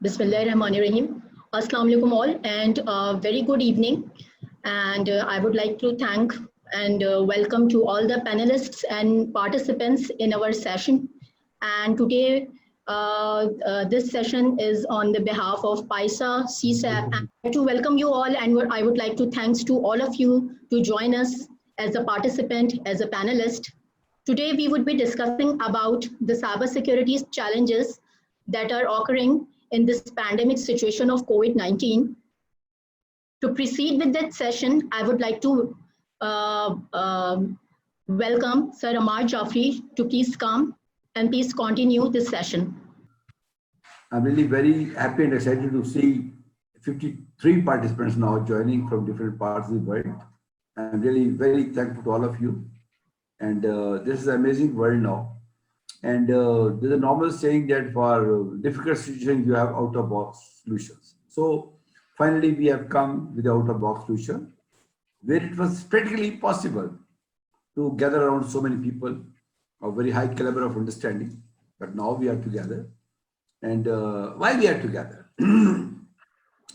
Bismillahirrahmanirrahim. Assalamu alaikum all and very good evening. And I would like to thank and welcome to all the panelists and participants in our session. And today, this session is on the behalf of PISA, CSAP, and to welcome you all. And I would like to thanks to all of you to join us as a participant, as a panelist. Today, we would be discussing about the cybersecurity challenges that are occurring in this pandemic situation of COVID-19. To proceed with that session, I would like to welcome Sir Amar Jafri to please come and please continue this session. I'm really very happy and excited to see 53 participants now joining from different parts of the world. I'm really very thankful to all of you. And this is an amazing world now. And there's a normal saying that for difficult situations, you have out-of-box solutions. So finally, we have come with the out-of-box solution where it was practically possible to gather around so many people of very high caliber of understanding. But now we are together. And why we are together?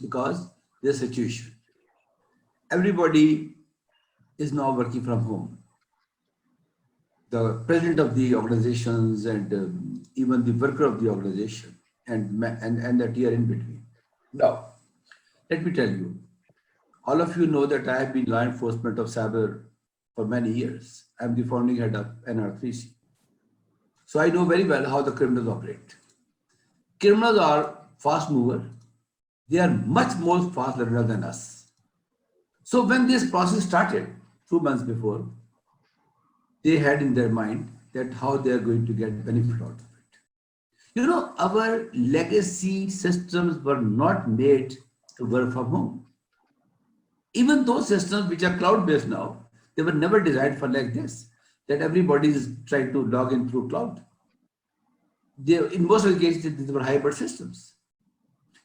Because this situation. Everybody is now working from home. The president of the organizations and even the worker of the organization and the tier in between. Now, let me tell you, all of you know that I have been law enforcement of cyber for many years. I'm the founding head of NR3C. So I know very well how the criminals operate. Criminals are fast mover. They are much more fast learner than us. So when this process started 2 months before, they had in their mind that how they are going to get benefit out of it. You know, our legacy systems were not made to work from home. Even those systems which are cloud-based now, they were never designed for like this, that everybody is trying to log in through cloud. In most of the cases, these were hybrid systems.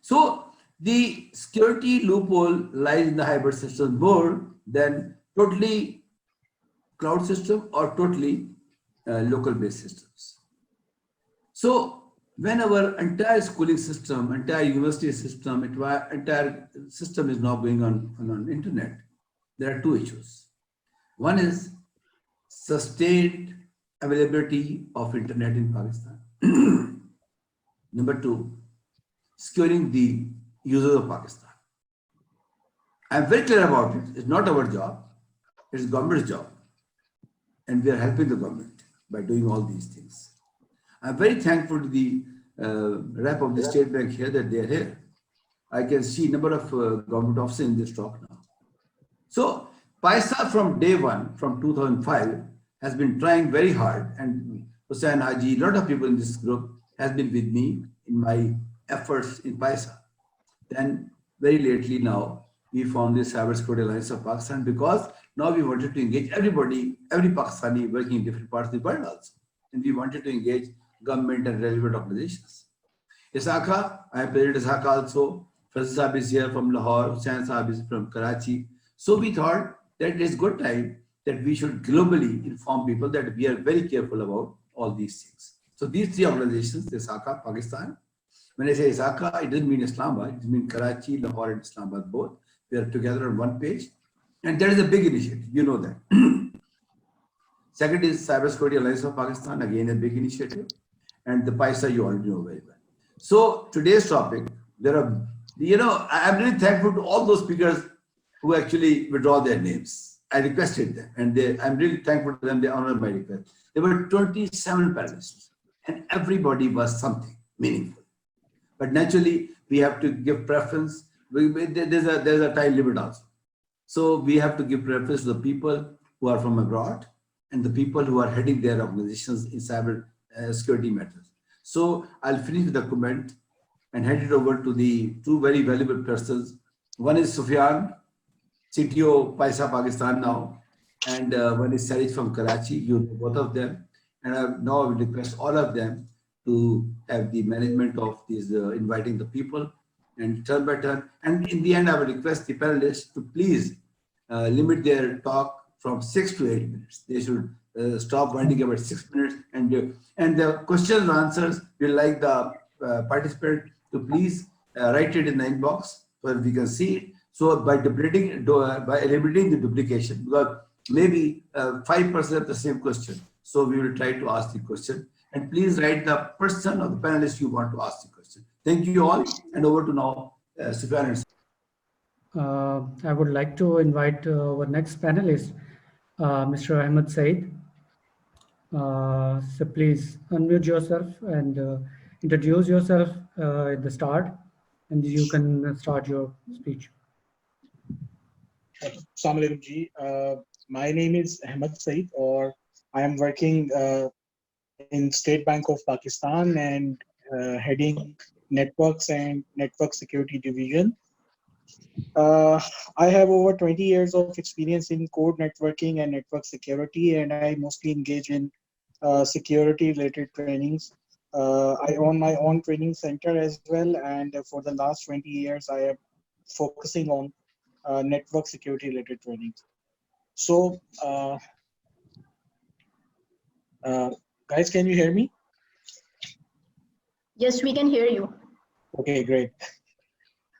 So the security loophole lies in the hybrid systems more than totally cloud system or totally local based systems. So when our entire schooling system, entire university system, entire system is now going on internet, there are two issues. One is sustained availability of internet in Pakistan. Number two, securing the users of Pakistan. I'm very clear about it. It's not our job. It's government's job. And we are helping the government by doing all these things. I'm very thankful to the rep of the State Bank here that they are here. I can see a number of government officers in this talk now. So PISA from day one, from 2005, has been trying very hard. And Hussain Haji, a lot of people in this group has been with me in my efforts in PISA. Then very lately now, we found the Cybersecurity Alliance of Pakistan because now we wanted to engage everybody, every Pakistani working in different parts of the world also. And we wanted to engage government and relevant organizations. ISACA, I am President ISACA also. Faisal Saab is here from Lahore, Hussain Saab is from Karachi. So we thought that it is good time that we should globally inform people that we are very careful about all these things. So these three organizations, ISACA Pakistan. When I say ISACA, it doesn't mean Islamabad, it means Karachi, Lahore, and Islamabad both. We are together on one page. And that is a big initiative, you know that. Second is Cybersecurity Alliance of Pakistan, again a big initiative. And the PISA you already know very well. So today's topic, there are, you know, I'm really thankful to all those speakers who actually withdraw their names. I requested them and I'm really thankful to them, they honored my request. There were 27 panelists and everybody was something meaningful. But naturally, we have to give preference. There's a time limit also. So we have to give preference to the people who are from abroad and the people who are heading their organizations in cyber security matters. So I'll finish with a comment and hand it over to the two very valuable persons. One is Sufyan, CTO PISA Pakistan now, and one is Sarij from Karachi. You know both of them. And now I will request all of them to have the management of these, inviting the people and turn by turn. And in the end, I will request the panelists to please limit their talk from 6 to 8 minutes. They should stop winding about 6 minutes. And the questions and answers, we like the participant So please write it in the inbox so that we can see it. So by by eliminating the duplication, because maybe 5% of the same question. So we will try to ask the question. And please write the person or the panelist you want to ask the question. Thank you all. And over to now, Sufyan and I would like to invite our next panelist, Mr. Ahmed Said. So please unmute yourself and introduce yourself at the start, and you can start your speech. Assalamu alaikum ji. My name is Ahmed Said, or I am working in State Bank of Pakistan and heading networks and network security division. I have over 20 years of experience in code networking and network security, and I mostly engage in security related trainings. I own my own training center as well, and for the last 20 years I am focusing on network security related trainings. So guys, can you hear me? Yes, we can hear you. Okay, great.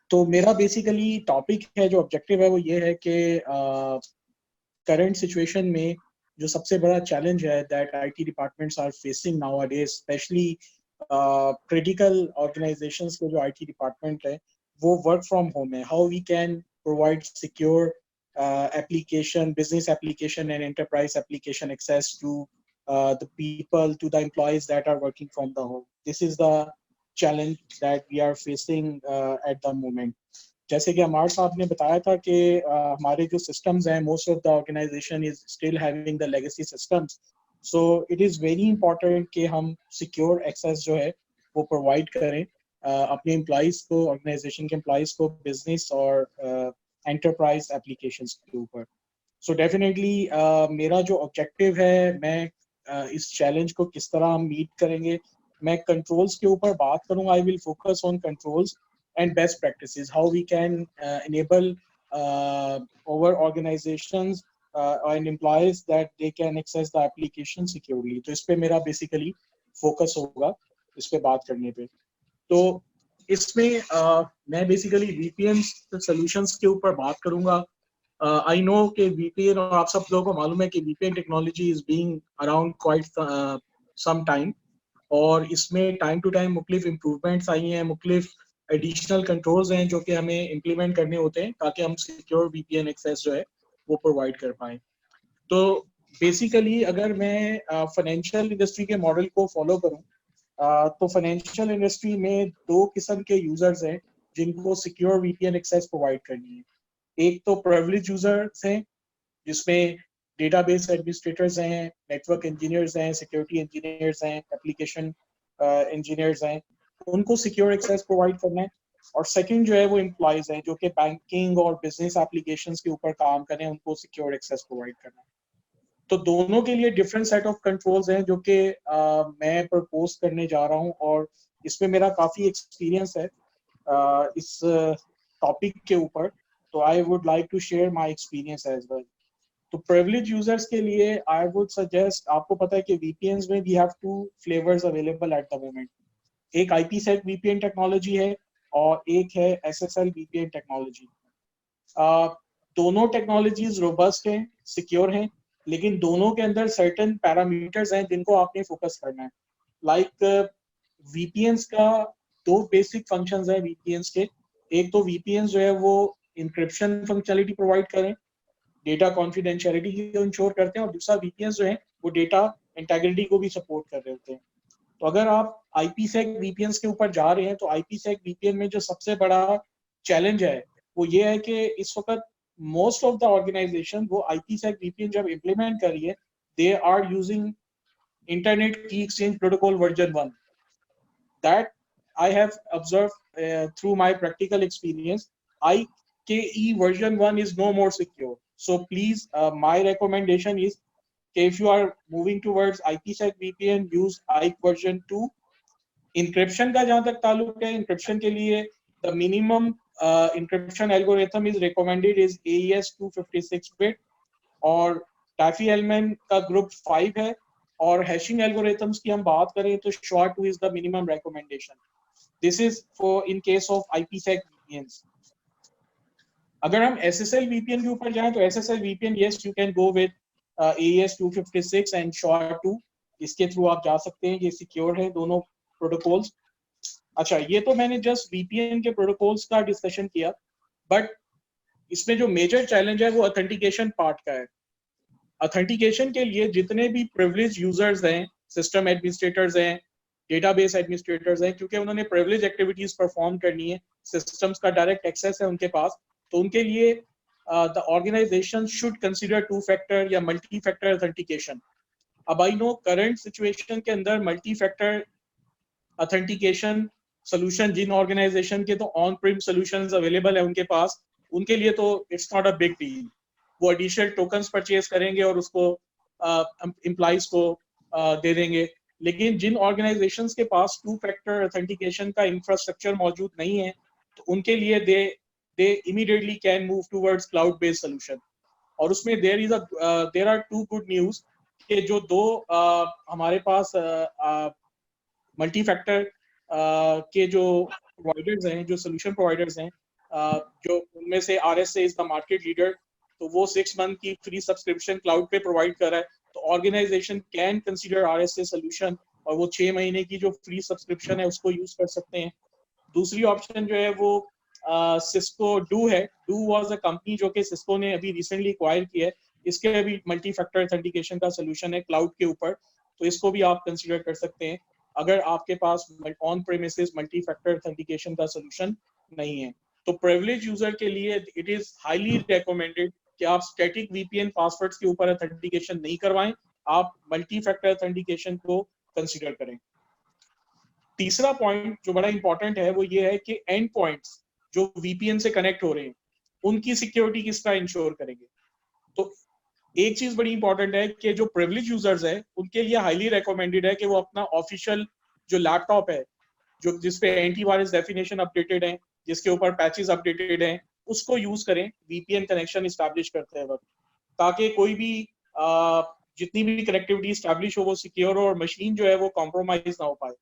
तो मेरा basically topic है, जो objective है वो ये है कि current situation में जो सबसे बड़ा चैलेंज है that IT departments are facing nowadays, specially critical organisations के जो आईटी डिपार्टमेंट है वो वर्क फ्रॉम होम है. How we can provide secure application, business application and enterprise application access to the people, to the employees that are working from the home. This is the challenge that we are facing at the moment. जैसे कि अमार साहब ने बताया था कि हमारे जो systems हैं, most of the organization is still having the legacy systems. So it is very important कि हम secure access जो है वो provide करें अपने employees को, organization के employees को, business और enterprise applications के ऊपर. So definitely मेरा जो objective है, मैं इस challenge को किस तरह हम meet करेंगे, मैं controls के ऊपर बात करूँगा. I will focus on controls and best practices, how we can enable our organizations and employees that they can access the application securely. तो इस पे मेरा basically focus होगा इस पे बात करने पे. तो इसमें मैं बेसिकली VPN solutions के ऊपर बात करूँगा. I know कि VPN, और आप सब लोगों को मालूम है कि VPN technology is being around quite some time, और इसमें टाइम टू टाइम मुख्तलिफ इम्प्रूवमेंट्स आई हैं, मुख्तलिफ एडिशनल कंट्रोल्स हैं जो कि हमें इम्प्लीमेंट करने होते हैं ताकि हम सिक्योर VPN एक्सेस जो है वो प्रोवाइड कर पाएँ. तो बेसिकली अगर मैं फाइनेंशियल इंडस्ट्री के मॉडल को फॉलो करूँ तो फाइनेंशियल इंडस्ट्री में दो किस्म के यूजर्स हैं जिनको सिक्योर VPN एक्सेस प्रोवाइड करनी है. एक तो प्रिविलेज यूजर्स हैं जिसमें डेटाबेस एडमिनिस्ट्रेटर्स हैं, नेटवर्क इंजीनियर्स हैं, सिक्योरिटी इंजीनियर्स हैं, एप्लीकेशन इंजीनियर्स हैं, उनको सिक्योर एक्सेस प्रोवाइड करना है. और सेकंड जो है वो एम्प्लॉयज हैं जो कि बैंकिंग और बिजनेस एप्लीकेशंस के ऊपर काम करें, उनको सिक्योर एक्सेस प्रोवाइड करना है. तो दोनों के लिए डिफरेंट सेट ऑफ कंट्रोल्स हैं जो कि मैं प्रपोज करने जा रहा हूँ, और इसमें मेरा काफ़ी एक्सपीरियंस है इस टॉपिक के ऊपर. तो I would like to share my experience as well. तो प्रिविलेज यूजर्स के लिए आई वुड सजेस्ट, आपको पता है कि VPNs में we have two flavours available at the moment. एक IPsec VPN टेक्नोलॉजी है और एक है SSL VPN टेक्नोलॉजी. दोनों टेक्नोलॉजीज रोबस्ट हैं, सिक्योर हैं, लेकिन दोनों के अंदर सर्टेन पैरामीटर्स हैं जिनको आपने फोकस करना है. लाइक VPNs का दो बेसिक फंक्शंस हैं VPNs के. एक तो VPNs जो है वो इंक्रिप्शन फंक्शनलिटी प्रोवाइड करें, डेटा कॉन्फिडेंशियलिटी को इंश्योर करते हैं, और दूसरा VPNs जो है वो डेटा इंटीग्रिटी को भी सपोर्ट कर रहे होते हैं. तो अगर आप IPsec VPNs के ऊपर जा रहे हैं तो IPsec VPN में जो सबसे बड़ा चैलेंज है वो ये है कि इस वक्त मोस्ट ऑफ द ऑर्गेनाइजेशन वो IPsec VPN जब इम्प्लीमेंट कर रही है, दे आर यूजिंग इंटरनेट की exchange protocol version 1. That I have observe through my practical experience. IKE version 1 is no more secure. So please, my recommendation is if you are moving towards IPsec VPN, use IKE version 2. Encryption का जहाँ तक ताल्लुक है, encryption के लिए the minimum encryption algorithm is recommended is AES 256 bit, और Diffie-Hellman का group 5 है, और हैशिंग एल्गोरिथम्स की हम बात करें तो SHA-2 is the minimum recommendation. This is for in case of IPsec VPNs. अगर हम SSL VPN के ऊपर जाएं तो SSL VPN, yes, you can go with AES 256 and SHA-2. इसके थ्रू आप जा सकते हैं, ये सिक्योर है दोनों प्रोटोकॉल्स. अच्छा, ये तो मैंने जस्ट VPN के प्रोटोकॉल्स का डिस्कशन किया, बट इसमें जो मेजर चैलेंज है वो ऑथेंटिकेशन पार्ट का है. ऑथेंटिकेशन के लिए जितने भी प्रिविलेज यूजर्स हैं, सिस्टम एडमिनिस्ट्रेटर्स हैं, डेटाबेस एडमिनिस्ट्रेटर्स हैं, क्योंकि उन्होंने प्रिविलेज एक्टिविटीज परफॉर्म करनी है, सिस्टम्स का डायरेक्ट एक्सेस है उनके पास, तो उनके लिए the organisation should consider 2 factor या मल्टी फैक्टर ऑथेंटिकेशन. अब आई नो करंट सिचुएशन के अंदर मल्टी फैक्टर ऑथेंटिकेशन सोल्यूशन जिन ऑर्गेनाइजेशन के तो ऑन प्रिम सोल्यूशंस अवेलेबल है उनके पास, उनके लिए तो it's not a big deal. वो एडिशनल टोकन्स परचेज करेंगे और उसको एम्प्लॉइज को दे देंगे. लेकिन जिन ऑर्गेनाइजेशंस के पास 2 फैक्टर ऑथेंटिकेशन का इंफ्रास्ट्रक्चर मौजूद नहीं है, तो उनके लिए दे immediately can move towards cloud based solution. और उसमें देयर आर 2 गुड न्यूज कि जो दो हमारे पास मल्टी फैक्टर के जो प्रोवाइडर्स हैं, जो सोल्यूशन प्रोवाइडर्स हैं, जो उनमें से RSA is the market leader, तो वो 6 मंथ की फ्री सब्सक्रिप्शन क्लाउड पे प्रोवाइड कर रहा है. तो organisation can consider RSA solution और वो 6 महीने की जो फ्री सब्सक्रिप्शन है उसको यूज कर सकते हैं. दूसरी ऑप्शन जो है वो सिस्को डू है. डू वाज अ कंपनी जो कि सिस्को ने अभी रिसेंटली एक्वायर की है. इसके अभी मल्टी फैक्टर ऑथेंटिकेशन का सोल्यूशन है क्लाउड के ऊपर, तो इसको भी आप कंसीडर कर सकते हैं अगर आपके pass on premises multi factor authentication का सोल्यूशन नहीं है. तो प्रिविलेज यूजर के लिए इट इज हाईली रिकमेंडेड कि आप स्टैटिक VPN पासवर्ड्स के ऊपर ऑथेंटिकेशन नहीं करवाएं, आप मल्टी फैक्टर ऑथेंटिकेशन को कंसीडर करें. तीसरा पॉइंट जो बड़ा इंपॉर्टेंट है वो ये है कि एंड पॉइंट्स जो VPN से कनेक्ट हो रहे हैं उनकी सिक्योरिटी किस तरह इंश्योर करेंगे. तो एक चीज बड़ी इंपॉर्टेंट है कि जो प्रिविलेज यूजर्स है उनके लिए हाईली रिकमेंडेड है कि वो अपना ऑफिशियल जो लैपटॉप है, जो जिसपे एंटीवायरस डेफिनेशन अपडेटेड है, जिसके ऊपर पैचेस अपडेटेड हैं, उसको यूज करें VPN कनेक्शन इस्टेब्लिश करते वक्त, ताकि कोई भी जितनी भी कनेक्टिविटी इस्टेब्लिश हो वो सिक्योर हो और मशीन जो है वो कॉम्प्रोमाइज ना हो पाए.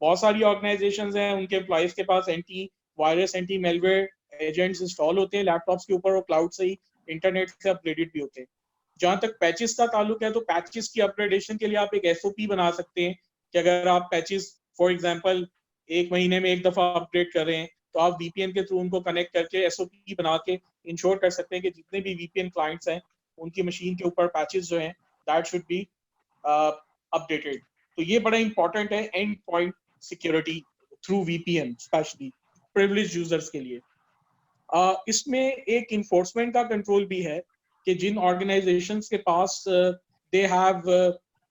बहुत सारी ऑर्गेनाइजेशंस हैं, उनके एम्प्लॉइज के पास anti virus, anti malware agents install होते हैं लैपटॉप्स के ऊपर और क्लाउड से ही इंटरनेट से अपग्रेडेड भी होते हैं. जहां तक पैचेस का ताल्लुक है, तो पैचेस की अपग्रेडेशन के लिए आप एक SOP बना सकते हैं कि अगर आप पैचेस फॉर एग्जांपल 1 महीने में एक दफा अपडेट कर रहे हैं, तो आप VPN के थ्रू उनको कनेक्ट करके SOP बना के इंश्योर कर सकते हैं कि जितने भी VPN क्लाइंट्स हैं उनकी मशीन के ऊपर पैचेस जो हैं दैट शुड बी अपडेटेड. तो ये बड़ा इंपॉर्टेंट है and point security through VPN, specially privilege users के लिए. इसमें एक इन्फोर्समेंट का कंट्रोल भी है कि जिन ऑर्गेनाइजेशंस के पास they have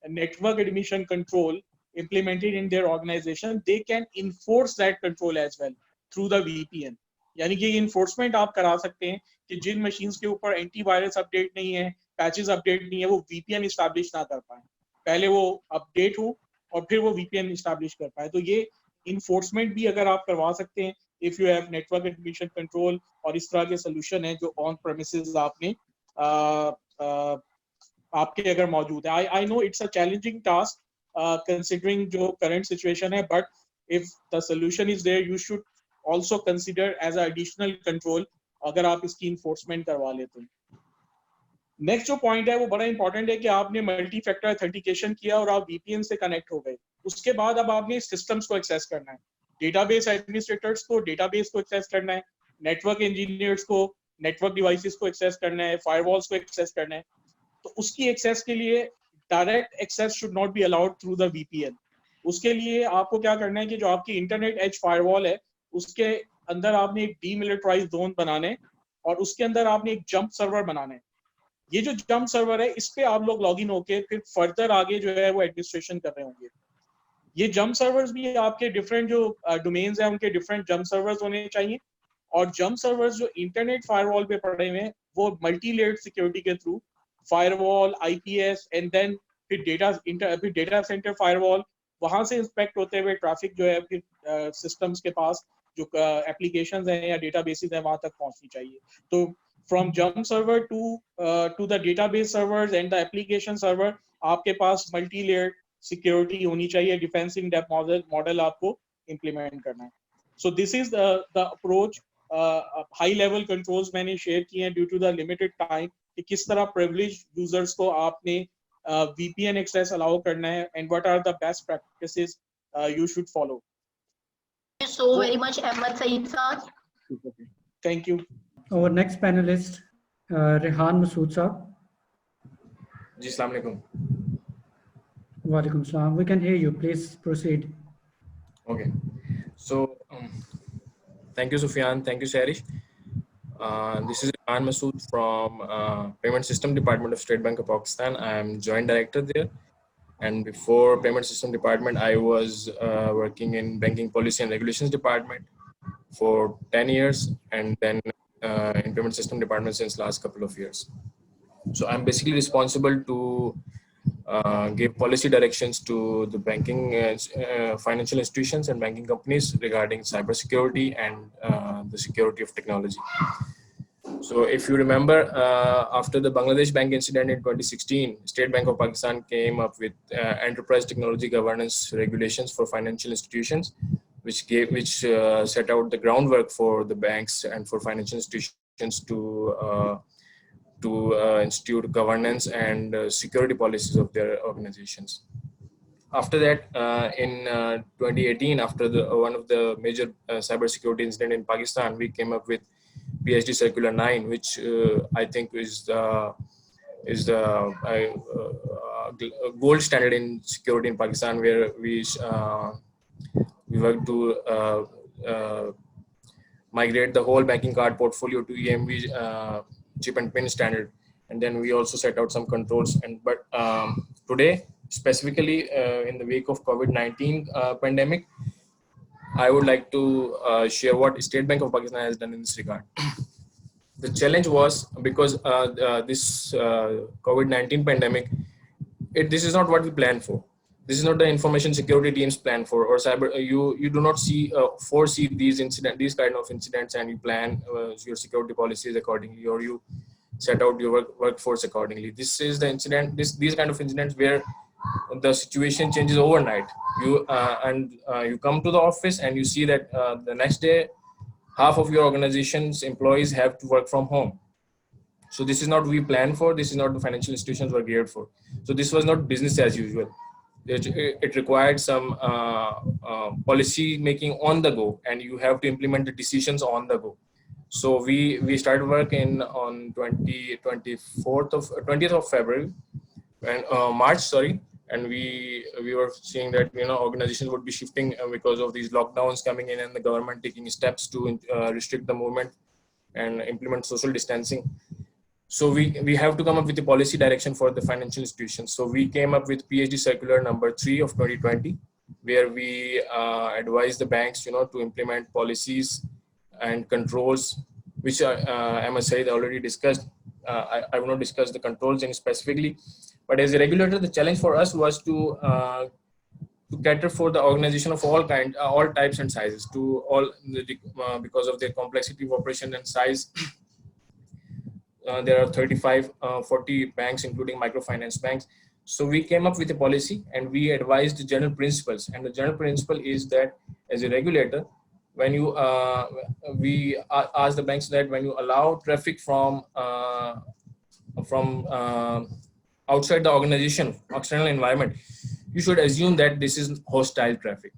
network admission control implemented in their organization, they can enforce that control as well through the VPN. यानी कि इन्फोर्समेंट आप करा सकते हैं कि जिन मशीन्स के ऊपर एंटीवायरस अपडेट नहीं है, पैचेस अपडेट नहीं है, वो VPN इस्टेब्लिश ना कर पाए. पहले वो अपडेट हो और फिर वो VPN इस्टेब्लिश कर पाए. तो ये इन्फोर्समेंट भी अगर आप करवा सकते हैं if you have network admission control, और इस तरह के सोल्यूशन है जो ऑन प्रेमिसेस आपने आपके अगर मौजूद है. I know it's a challenging task considering जो current situation है, but if the solution is there you should also consider as an additional control अगर आप इसकी enforcement करवा लेते हैं. नेक्स्ट जो पॉइंट है वो बड़ा इंपॉर्टेंट है कि आपने मल्टी फैक्टर ऑथेंटिकेशन किया और आप VPN से कनेक्ट हो गए. उसके बाद अब आपने सिस्टम्स को एक्सेस करना है, डेटाबेस एडमिनिस्ट्रेटर्स को डेटाबेस को एक्सेस करना है, नेटवर्क इंजीनियर्स को नेटवर्क डिवाइसेस को एक्सेस करना है, फायरवॉल्स को एक्सेस करना है. तो उसकी एक्सेस के लिए direct access should not be allowed through the VPN. उसके लिए आपको क्या करना है कि जो आपकी इंटरनेट एज फायरवॉल है उसके अंदर आपने एक डीमिलिटराइज्ड जोन बनाना है और उसके अंदर आपने एक जंप सर्वर बनाना है. ये जो जंप सर्वर है इस पे आप लोग लॉग इन होके फिर फर्दर आगे जो है वो एडमिनिस्ट्रेशन कर रहे होंगे. ये जंप सर्वर्स भी आपके डिफरेंट जो डोमेन्स हैं उनके डिफरेंट जंप सर्वर्स होने चाहिए. और जंप सर्वर्स जो इंटरनेट फायरवॉल पे पड़े हुए हैं वो मल्टी लेयर्ड सिक्योरिटी के through firewall, IPS and then फिर डेटा सेंटर फायरवॉल, वहां से इंस्पेक्ट होते हुए ट्रैफिक जो है फिर सिस्टम्स के पास जो एप्लीकेशंस हैं या डेटाबेसेस हैं वहां तक पहुंचनी चाहिए. तो from jump server to the database servers and the application server आपके पास मल्टी लेयर्ड सिक्योरिटी होनी चाहिए. डिफेंस इन डेप्थ मॉडल आपको implement करना है. So this is the approach. High level controls मैंने share किए हैं due to the limited time कि किस तरह privileged users को आपने VPN access allow करना है and what are the best practices you should follow. Thank you so very much, Ahmed Saeed sir. Thank you. Our next panelist, Rehan Masood sir. जी अस्सलाम वालेकुम. Walaikum salam. We can hear you. Please proceed. Okay. So thank you, Sufyan. Thank you, Sharish. This is Rehan Masood from Payment System Department of State Bank of Pakistan. I am Joint Director there. And before Payment System Department, I was working in Banking Policy and Regulations Department for 10 years, and then in Payment System Department since last couple of years. So I'm basically responsible to give policy directions to the banking financial institutions and banking companies regarding cybersecurity and the security of technology. So if you remember, after the Bangladesh Bank incident in 2016, State Bank of Pakistan came up with enterprise technology governance regulations for financial institutions, which set out the groundwork for the banks and for financial institutions to institute governance and security policies of their organizations. After that, in 2018, after one of the major cybersecurity incident in Pakistan, we came up with PSD Circular 9, which I think is the gold standard in security in Pakistan, where we work to migrate the whole banking card portfolio to EMV chip and pin standard, and then we also set out some controls. But today, specifically in the wake of COVID-19 pandemic, I would like to share what State Bank of Pakistan has done in this regard. The challenge was because this COVID-19 pandemic, this is not what we planned for. This is not the information security teams plan for, or cyber. You do not foresee these kind of incidents, and you plan your security policies accordingly, or you set out your workforce accordingly. This is the incident. These kind of incidents where the situation changes overnight. You come to the office and you see that the next day, half of your organization's employees have to work from home. So this is not what we planned for. This is not the financial institutions were geared for. So this was not business as usual. It required some policy making on the go, and you have to implement the decisions on the go. So we started work on 20th of February and March, sorry, and we were seeing that organizations would be shifting because of these lockdowns coming in and the government taking steps to restrict the movement and implement social distancing. So we have to come up with a policy direction for the financial institutions. So we came up with PSD Circular number 3 of 2020, where we advise the banks, to implement policies and controls, which I must say they already discussed. I will not discuss the controls specifically, but as a regulator, the challenge for us was to cater for the organization of all types and sizes, to all because of their complexity of operation and size. There are 40 banks, including microfinance banks. So we came up with a policy and we advised the general principles. And the general principle is that as a regulator, when you we ask the banks that when you allow traffic from outside the organization, external environment, you should assume that this is hostile traffic.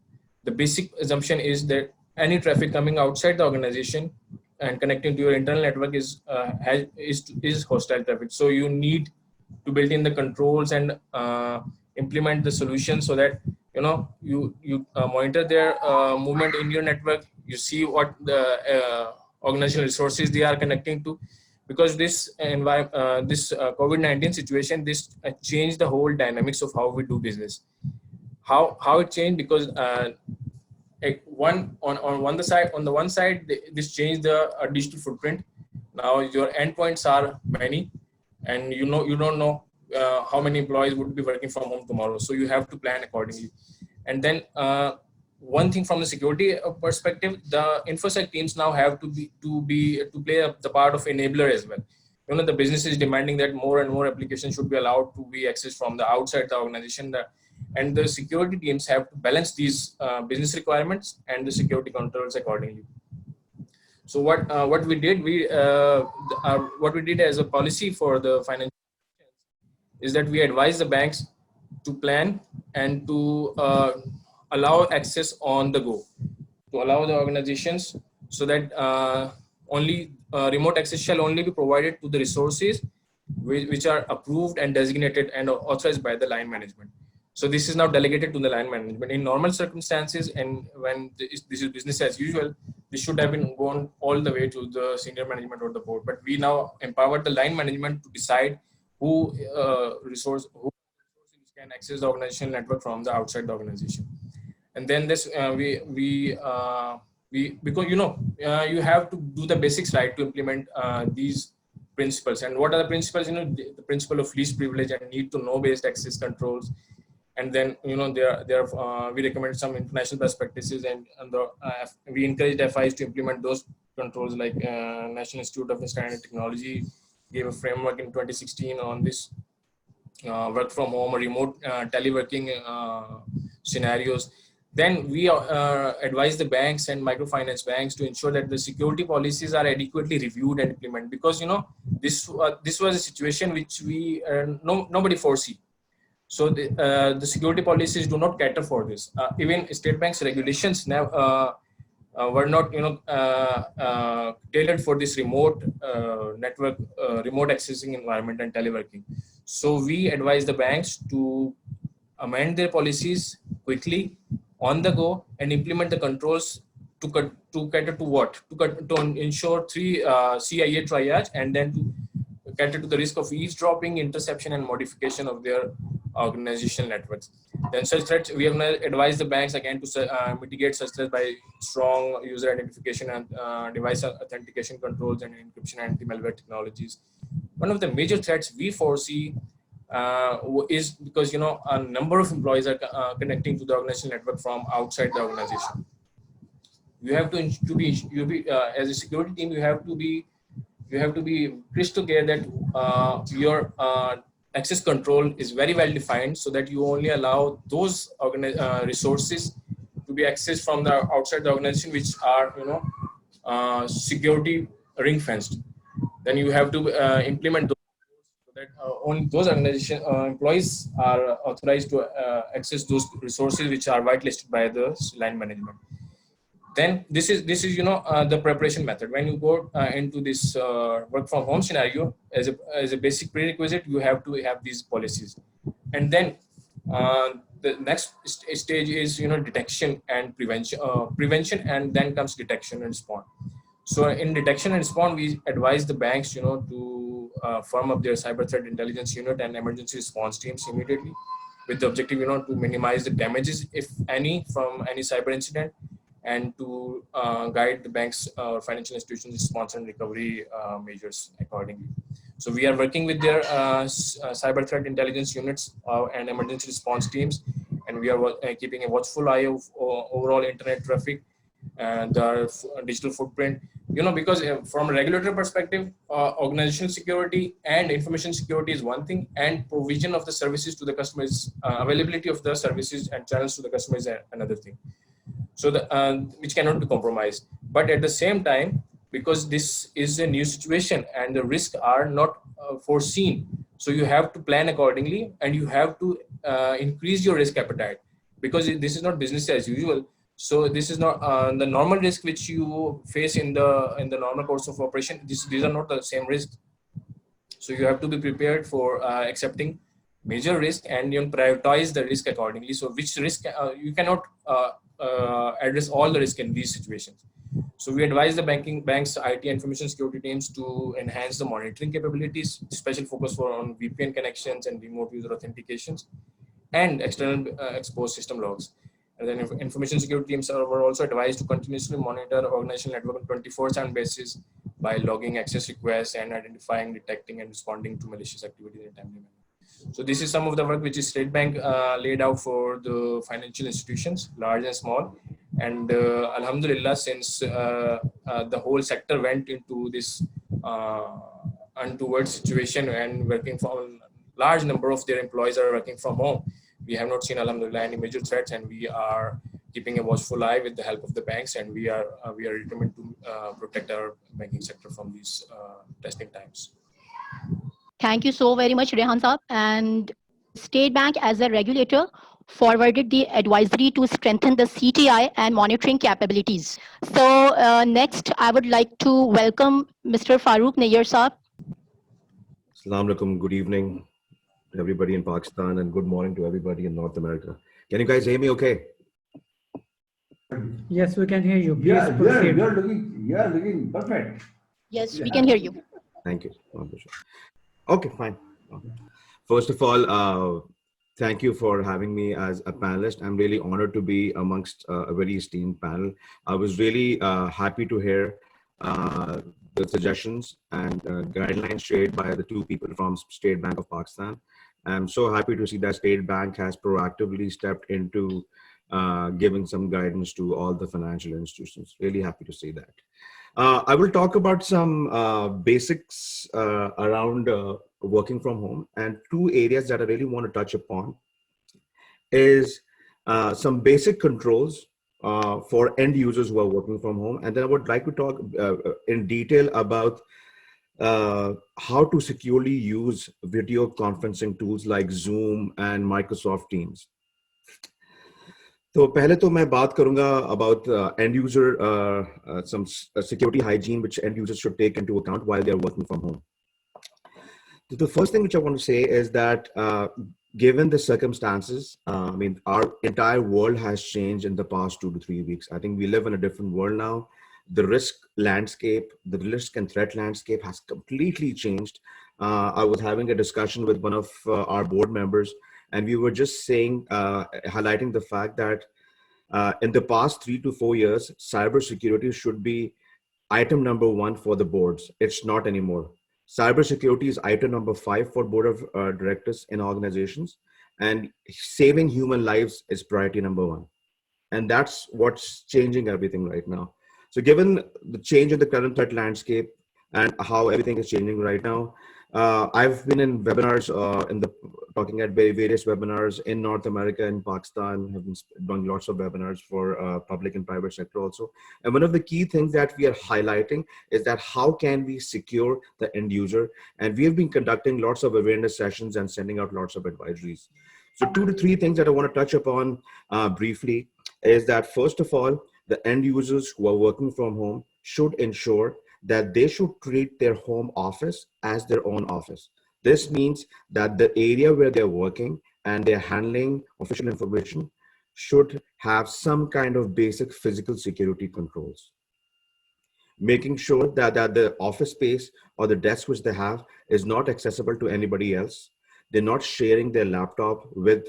The basic assumption is that any traffic coming outside the organization and connecting to your internal network is hostile traffic. So you need to build in the controls and implement the solution so that you monitor their movement in your network. You see what the organizational resources they are connecting to, because this COVID-19 situation, this changed the whole dynamics of how we do business. How it changed, because on the one side, this changed the digital footprint. Now your endpoints are many, and you don't know how many employees would be working from home tomorrow. So you have to plan accordingly. And then one thing from the security perspective, the InfoSec teams now have to play the part of enabler as well. the business is demanding that more and more applications should be allowed to be accessed from the outside the organization, and the security teams have to balance these business requirements and the security controls accordingly. So what we did, what we did as a policy for the financial is that we advise the banks to plan and to allow access on the go, to allow the organizations so that only remote access shall only be provided to the resources which are approved and designated and authorized by the line management. So this is now delegated to the line management. In normal circumstances, and when this is business as usual, this should have been gone all the way to the senior management or the board. But we now empower the line management to decide who resources can access the organizational network from the outside the organization. And then this because you have to do the basics right to implement these principles. And what are the principles? The principle of least privilege and need to know based access controls. And then we recommend some international best practices, and we encourage FIs to implement those controls, like National Institute of Standard and Technology gave a framework in 2016 on this work from home or remote teleworking scenarios. Then we advise the banks and microfinance banks to ensure that the security policies are adequately reviewed and implemented, because this was a situation which we nobody foresee. So the security policies do not cater for this. Even State Bank's regulations now were not tailored for this remote network, remote accessing environment and teleworking. So we advise the banks to amend their policies quickly, on the go, and implement the controls to cater to what? To ensure three CIA triage, and then to cater to the risk of eavesdropping, interception, and modification of their organizational networks. Then such threats, we have advised the banks again to mitigate such threats by strong user identification and device authentication controls and encryption and anti-malware technologies. One of the major threats we foresee is because a number of employees are connecting to the organizational network from outside the organization. You have to be as a security team, you have to be crystal clear that your access control is very well defined, so that you only allow those resources to be accessed from the outside the organization which are security ring fenced. Then you have to implement those, so that only those organization employees are authorized to access those resources which are whitelisted by the line management. Then this is the preparation method. When you go into this work from home scenario, as a basic prerequisite, you have to have these policies. And then the next stage is detection and prevention, and then comes detection and response. So in detection and response, we advise the banks to firm up their cyber threat intelligence unit and emergency response teams immediately, with the objective to minimize the damages, if any, from any cyber incident, and to guide the banks or financial institutions' response and recovery measures accordingly. So we are working with their cyber threat intelligence units and emergency response teams, and we are keeping a watchful eye of overall internet traffic and the digital footprint. Because from a regulatory perspective, organizational security and information security is one thing, and provision of the services to the customers, availability of the services and channels to the customers is another thing. So which cannot be compromised. But at the same time, because this is a new situation and the risks are not foreseen, so you have to plan accordingly, and you have to increase your risk appetite, because this is not business as usual. So this is not the normal risk which you face in the normal course of operation. These are not the same risks. So you have to be prepared for accepting major risk, and prioritize the risk accordingly. So which risk you cannot address all the risk in these situations. So we advise the banks, IT, information security teams to enhance the monitoring capabilities, special focus on VPN connections and remote user authentications, and external exposed system logs. And then information security teams were also advised to continuously monitor organizational network on 24/7 basis by logging access requests and identifying, detecting, and responding to malicious activity in a timely manner. So this is some of the work which is State Bank laid out for the financial institutions, large and small. And Alhamdulillah, since the whole sector went into this untoward situation and working from large number of their employees are working from home. We have not seen, alhamdulillah, any major threats, and we are keeping a watchful eye with the help of the banks, and we are determined to protect our banking sector from these testing times. Thank you so very much, Rehan Saab. And State Bank as a regulator forwarded the advisory to strengthen the CTI and monitoring capabilities. So next, I would like to welcome Mr. Farooq Nayyar Saab. Assalamu alaikum. Good evening to everybody in Pakistan and good morning to everybody in North America. Can you guys hear me okay? Yes, we can hear you. Please Yeah, proceed. you're looking perfect. Yes, we can hear you. Thank you. Okay, fine. Okay. First of all, thank you for having me as a panelist. I'm really honored to be amongst a very esteemed panel. I was really happy to hear the suggestions and guidelines shared by the two people from State Bank of Pakistan. I'm so happy to see that State Bank has proactively stepped into giving some guidance to all the financial institutions. Really happy to see that. I will talk about some basics around working from home, and two areas that I really want to touch upon is some basic controls for end users who are working from home. And then I would like to talk in detail about how to securely use video conferencing tools like Zoom and Microsoft Teams. तो पहले तो मैं बात करूंगा about end user some security hygiene which end users should take into account while they are working from home. So the first thing which I want to say is that given the circumstances, I mean, our entire world has changed in the past 2 to 3 weeks. I think we live in a different world now. The risk landscape, the risk and threat landscape has completely changed. I was having a discussion with one of our board members, and we were just saying, highlighting the fact that in the past 3 to 4 years, cybersecurity should be item number 1 for the boards. It's not anymore. Cybersecurity is item number 5 for board of directors in organizations, and saving human lives is priority number 1. And that's what's changing everything right now. So given the change in the current threat landscape and how everything is changing right now, I've been in webinars, talking at various webinars in North America and Pakistan. Have been doing lots of webinars for public and private sector also. And one of the key things that we are highlighting is that how can we secure the end user? And we have been conducting lots of awareness sessions and sending out lots of advisories. So 2 to 3 things that I want to touch upon briefly is that, first of all, the end users who are working from home should ensure that they should treat their home office as their own office. This means that the area where they're working and they're handling official information should have some kind of basic physical security controls. Making sure that the office space or the desk which they have is not accessible to anybody else. They're not sharing their laptop with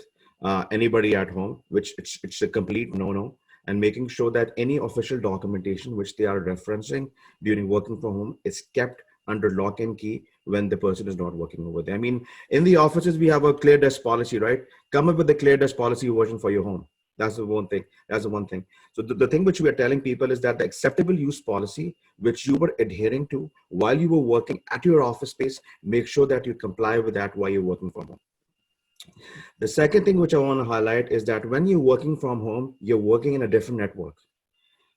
anybody at home, which it's a complete no-no. And making sure that any official documentation which they are referencing during working from home is kept under lock and key when the person is not working over there. I mean, in the offices, we have a clear desk policy, right? Come up with the clear desk policy version for your home. That's the one thing. That's the one thing. So the thing which we are telling people is that the acceptable use policy, which you were adhering to while you were working at your office space, make sure that you comply with that while you're working from home. The second thing which I want to highlight is that when you're working from home, you're working in a different network.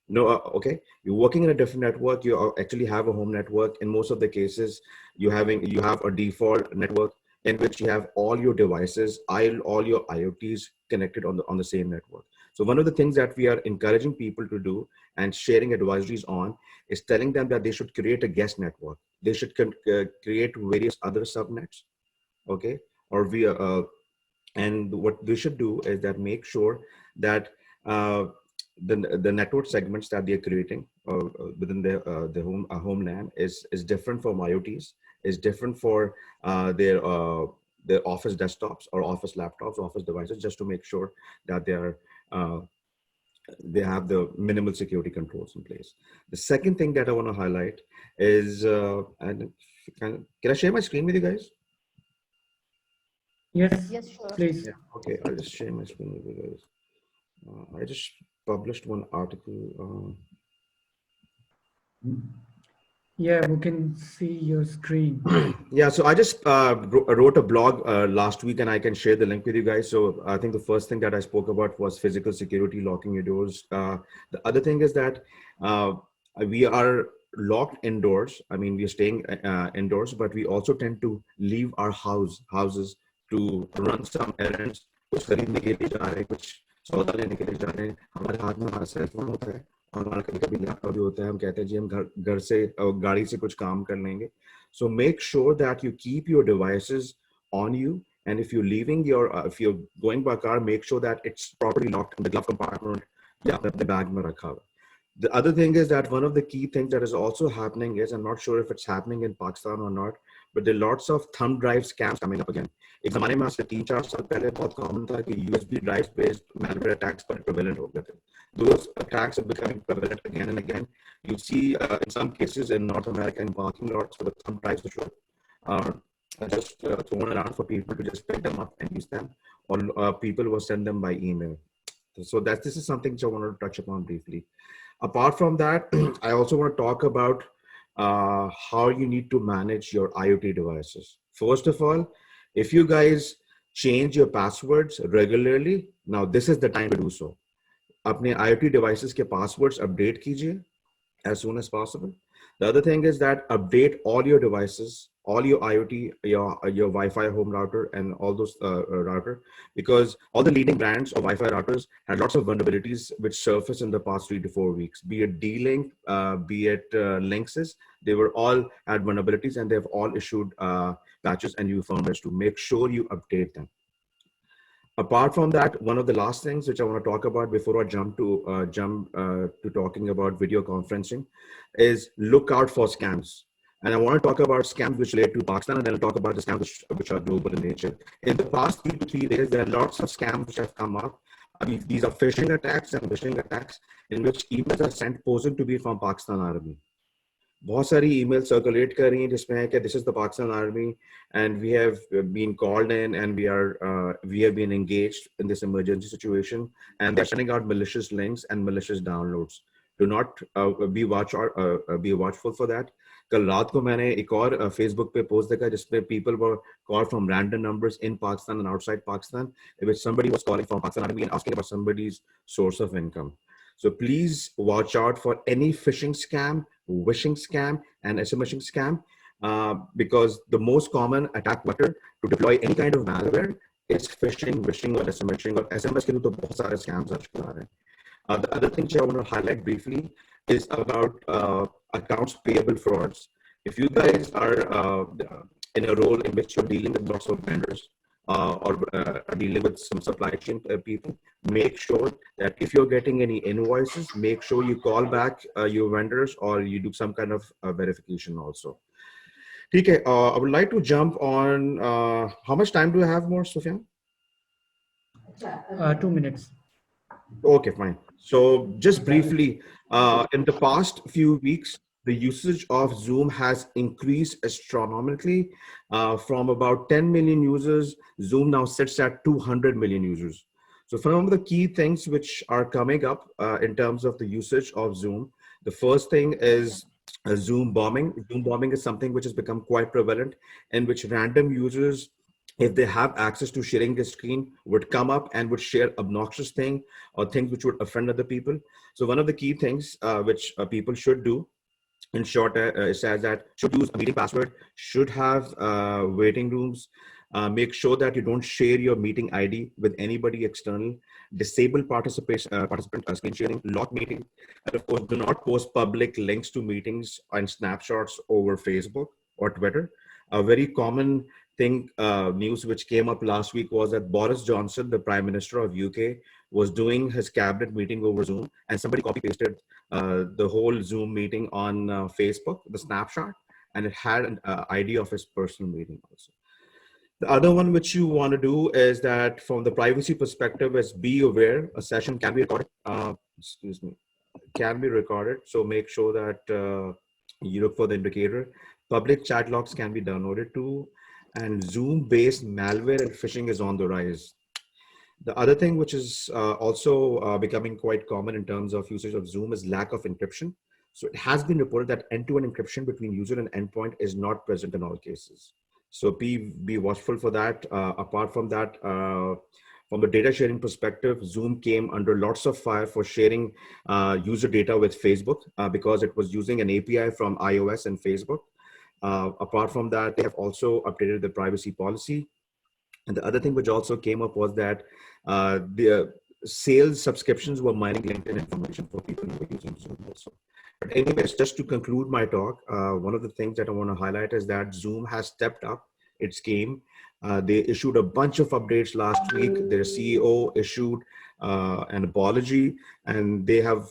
No, okay, you're working in a different network. You actually have a home network. In most of the cases, you have a default network in which you have all your devices, all your IoTs connected on the same network. So one of the things that we are encouraging people to do and sharing advisories on is telling them that they should create a guest network. They should create various other subnets, okay, or via. And what they should do is that make sure that the network segments that they're creating within their homeland is different from IoTs, is different for their office desktops or office laptops, office devices, just to make sure that they have the minimal security controls in place. The second thing that I want to highlight is, can I share my screen with you guys? Yes, sure. please. Yeah, okay, I'll just share my screen with you guys. I just published one article. Yeah, we can see your screen. Yeah, so I just wrote a blog last week, and I can share the link with you guys. So I think the first thing that I spoke about was physical security, locking your doors. The other thing is that uh, we are locked indoors. I mean, we are staying indoors, but we also tend to leave our houses to run some errands. कुछ खरीदने के लिए जा रहे हैं, कुछ सौदा लेने के लिए जा रहे हैं. हमारे हाथ में हमारा सेल फोन होता है और हमारा कभी कभी लैपटॉप भी होता है. हम कहते हैं जी हम घर से गाड़ी से कुछ काम कर लेंगे. So make sure that you keep your devices on you. And if you're leaving if you're going by car, make sure that it's properly locked in the glove compartment. Yeah, the bag mein rakha hua. The other thing is that one of the key things that is also happening is, I'm not sure if it's happening in Pakistan or not, but there are lots of thumb drive scams coming up again. एक ज़माने में आज से 3-4 साल पहले बहुत common था कि USB drives based malware attacks पर prevalent हो गए थे. Those attacks are becoming prevalent again and again. You see in some cases in North America in parking lots where the thumb drives which were just thrown around for people to just pick them up and use them, or people will send them by email. So this is something which I wanted to touch upon briefly. Apart from that, I also want to talk about how you need to manage your IoT devices. First of all, if you guys change your passwords regularly, now this is the time to do so. अपने IoT devices के passwords update कीजिए as soon as possible. The other thing is that update all your devices, all your IoT, your Wi-Fi home router, and all those router, because all the leading brands of Wi-Fi routers had lots of vulnerabilities which surfaced in the past 3 to 4 weeks. Be it D-Link, be it Linksys, they were all had vulnerabilities, and they've all issued patches and new firmwares to make sure you update them. Apart from that, one of the last things which I want to talk about before I jump to talking about video conferencing is look out for scams. And I want to talk about scams which relate to Pakistan, and then I'll talk about the scams which are global in nature. In the past 2 to 3 days, there are lots of scams which have come up. I mean, these are phishing attacks and phishing attacks in which emails are sent posing to be from Pakistan Army. बहुत सारी email circulate कर रही हैं जिसमें है कि this is the Pakistan Army and we have been called in and we have been engaged in this emergency situation, and they're sending out malicious links and malicious downloads. Do not be watchful for that. कल रात को मैंने एक और Facebook पे post देखा जिसमें people were called from random numbers in Pakistan and outside Pakistan, in which somebody was calling from Pakistan Army and asking about somebody's source of income. So please watch out for any phishing scam, wishing scam, and SMSing scam, because the most common attack vector to deploy any kind of malware is phishing, wishing, or SMSing. Or SMS के लिए तो बहुत सारे scams आजकल आ रहे हैं. The other thing I want to highlight briefly is about accounts payable frauds. If you guys are in a role in which you're dealing with lots of vendors, or dealing with some supply chain people, make sure that if you're getting any invoices, make sure you call back your vendors or you do some kind of verification also. Okay, I would like to jump on, how much time do I have more, Sufyan? 2 minutes. Okay, fine. So just briefly, in the past few weeks, the usage of Zoom has increased astronomically. From about 10 million users, Zoom now sits at 200 million users. So some of the key things which are coming up in terms of the usage of Zoom, the first thing is Zoom bombing. Zoom bombing is something which has become quite prevalent, in which random users, if they have access to sharing the screen, would come up and would share obnoxious thing or things which would offend other people. So one of the key things which people should do, in short, it says that should use a meeting password, should have waiting rooms, make sure that you don't share your meeting ID with anybody external, disable participant screen sharing, lock meeting, and of course, do not post public links to meetings and snapshots over Facebook or Twitter. A very common thing, news which came up last week was that Boris Johnson, the Prime Minister of UK, was doing his cabinet meeting over Zoom, and somebody copy pasted the whole Zoom meeting on Facebook, the snapshot, and it had an ID of his personal meeting also. The other one which you want to do is that from the privacy perspective is be aware a session can be recorded, can be recorded. So make sure that you look for the indicator. Public chat logs can be downloaded too, and Zoom-based malware and phishing is on the rise. The other thing which is also becoming quite common in terms of usage of Zoom is lack of encryption. So it has been reported that end-to-end encryption between user and endpoint is not present in all cases. So be watchful for that. Apart from that, from the data sharing perspective, Zoom came under lots of fire for sharing user data with Facebook because it was using an API from iOS and Facebook. Apart from that, they have also updated the privacy policy. And the other thing which also came up was that the sales subscriptions were mining LinkedIn information for people who were using Zoom also. But anyways, just to conclude my talk, one of the things that I want to highlight is that Zoom has stepped up its game. They issued a bunch of updates last week. Their CEO issued an apology, and they have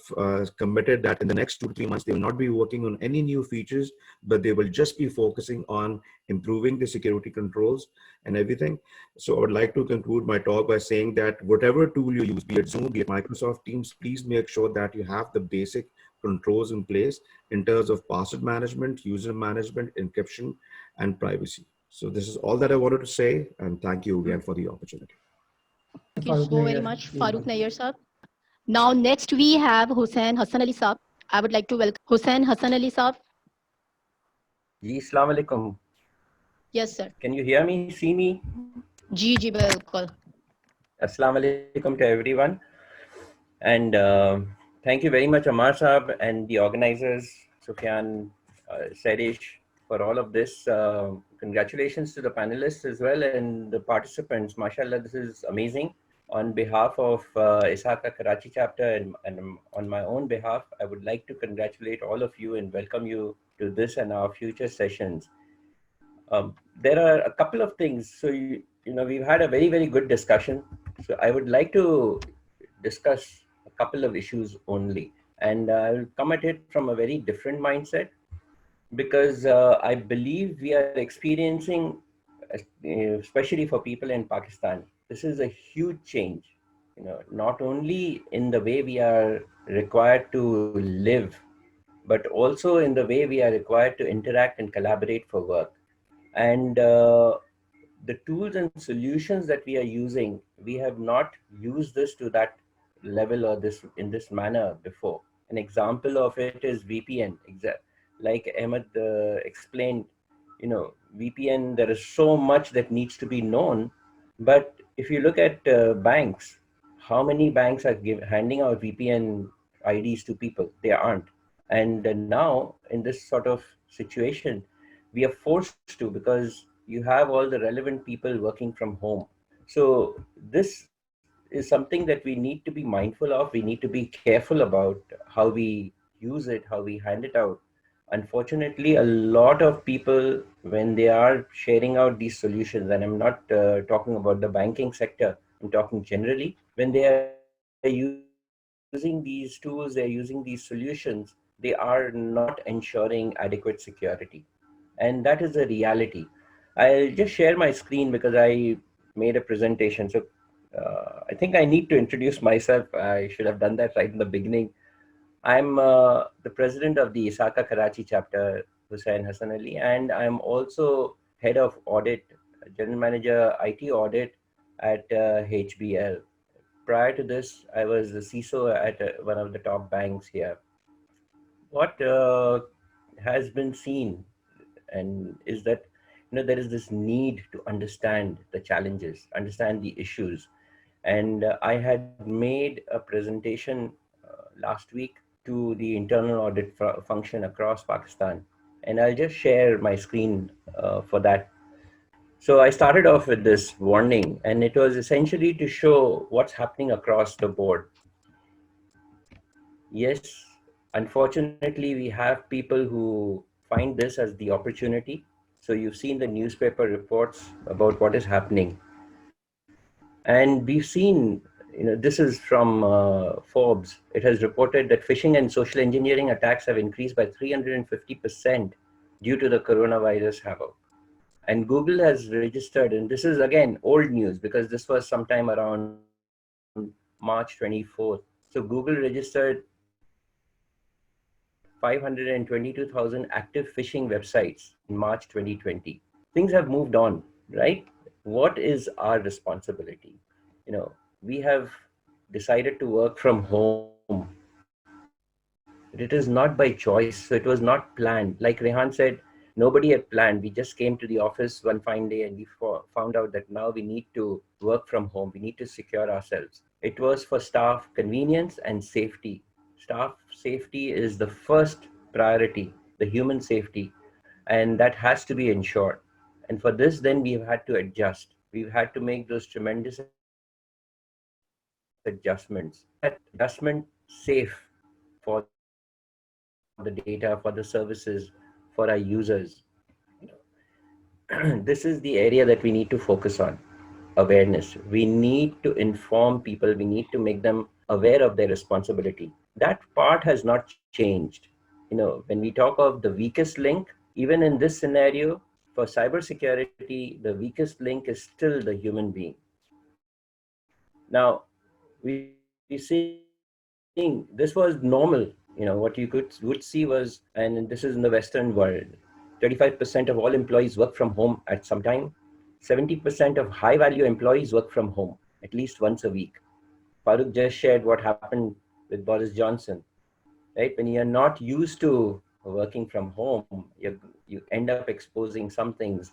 committed that in the next 2 to 3 months, they will not be working on any new features, but they will just be focusing on improving the security controls and everything. So I would like to conclude my talk by saying that whatever tool you use, be it Zoom, be it Microsoft Teams, please make sure that you have the basic controls in place in terms of password management, user management, encryption, and privacy. So this is all that I wanted to say, and thank you again for the opportunity. Thank you so very much, Farooq Nair sir. Now, next we have Hussain Hassan Ali Saab. I would like to welcome Hussain Hassan Ali Saab. Ji, Assalamu alaikum. Yes, sir. Can you hear me, see me? Ji, bilkul. Assalamu alaikum to everyone. And thank you very much, Amar Saab and the organizers, Sufyan, Sarish, for all of this. Congratulations to the panelists as well and the participants. MashaAllah, this is amazing. On behalf of ISACA Karachi chapter and on my own behalf, I would like to congratulate all of you and welcome you to this and our future sessions. There are a couple of things. So, we've had a very, very good discussion. So I would like to discuss a couple of issues only. And I'll come at it from a very different mindset because I believe we are experiencing, especially for people in Pakistan, this is a huge change. Not only in the way we are required to live, but also in the way we are required to interact and collaborate for work. And the tools and solutions that we are using, we have not used this to that level or in this manner before. An example of it is VPN. Like Ahmed explained, VPN, there is so much that needs to be known. But if you look at banks, how many banks are handing out VPN IDs to people? They aren't. And now in this sort of situation, we are forced to because you have all the relevant people working from home. So this is something that we need to be mindful of. We need to be careful about how we use it, how we hand it out. Unfortunately, a lot of people, when they are sharing out these solutions, and I'm not talking about the banking sector, I'm talking generally, when they are using these tools, they're using these solutions, they are not ensuring adequate security. And that is the reality. I'll just share my screen because I made a presentation. So I think I need to introduce myself. I should have done that right in the beginning. I'm the president of the ISACA Karachi chapter, Hussain Hassan Ali, and I'm also head of audit, general manager IT audit at HBL. Prior to this, I was the CISO at one of the top banks here. What has been seen and is that there is this need to understand the challenges, understand the issues. And I had made a presentation last week to the internal audit function across Pakistan. And I'll just share my screen for that. So I started off with this warning, and it was essentially to show what's happening across the board. Yes, unfortunately, we have people who find this as the opportunity. So you've seen the newspaper reports about what is happening. And we've seen, this is from Forbes. It has reported that phishing and social engineering attacks have increased by 350% due to the coronavirus havoc. And Google has registered, and this is again old news because this was sometime around March 24th. So Google registered 522,000 active phishing websites in March 2020. Things have moved on, right? What is our responsibility? We have decided to work from home. It is not by choice. So it was not planned. Like Rehan said, nobody had planned. We just came to the office one fine day and we found out that now we need to work from home. We need to secure ourselves. It was for staff convenience and safety. Staff safety is the first priority, the human safety, and that has to be ensured. And for this, then we've had to adjust. We've had to make those tremendous adjustments. That adjustment safe for the data, for the services, for our users. This is the area that we need to focus on. Awareness. We need to inform people. We need to make them aware of their responsibility. That part has not changed. When we talk of the weakest link, even in this scenario, for cybersecurity, the weakest link is still the human being. Now, we're seeing this was normal. What you would see was, and this is in the Western world, 35% of all employees work from home at some time. 70% of high value employees work from home at least once a week. Farooq just shared what happened with Boris Johnson, right? When you're not used to working from home, you end up exposing some things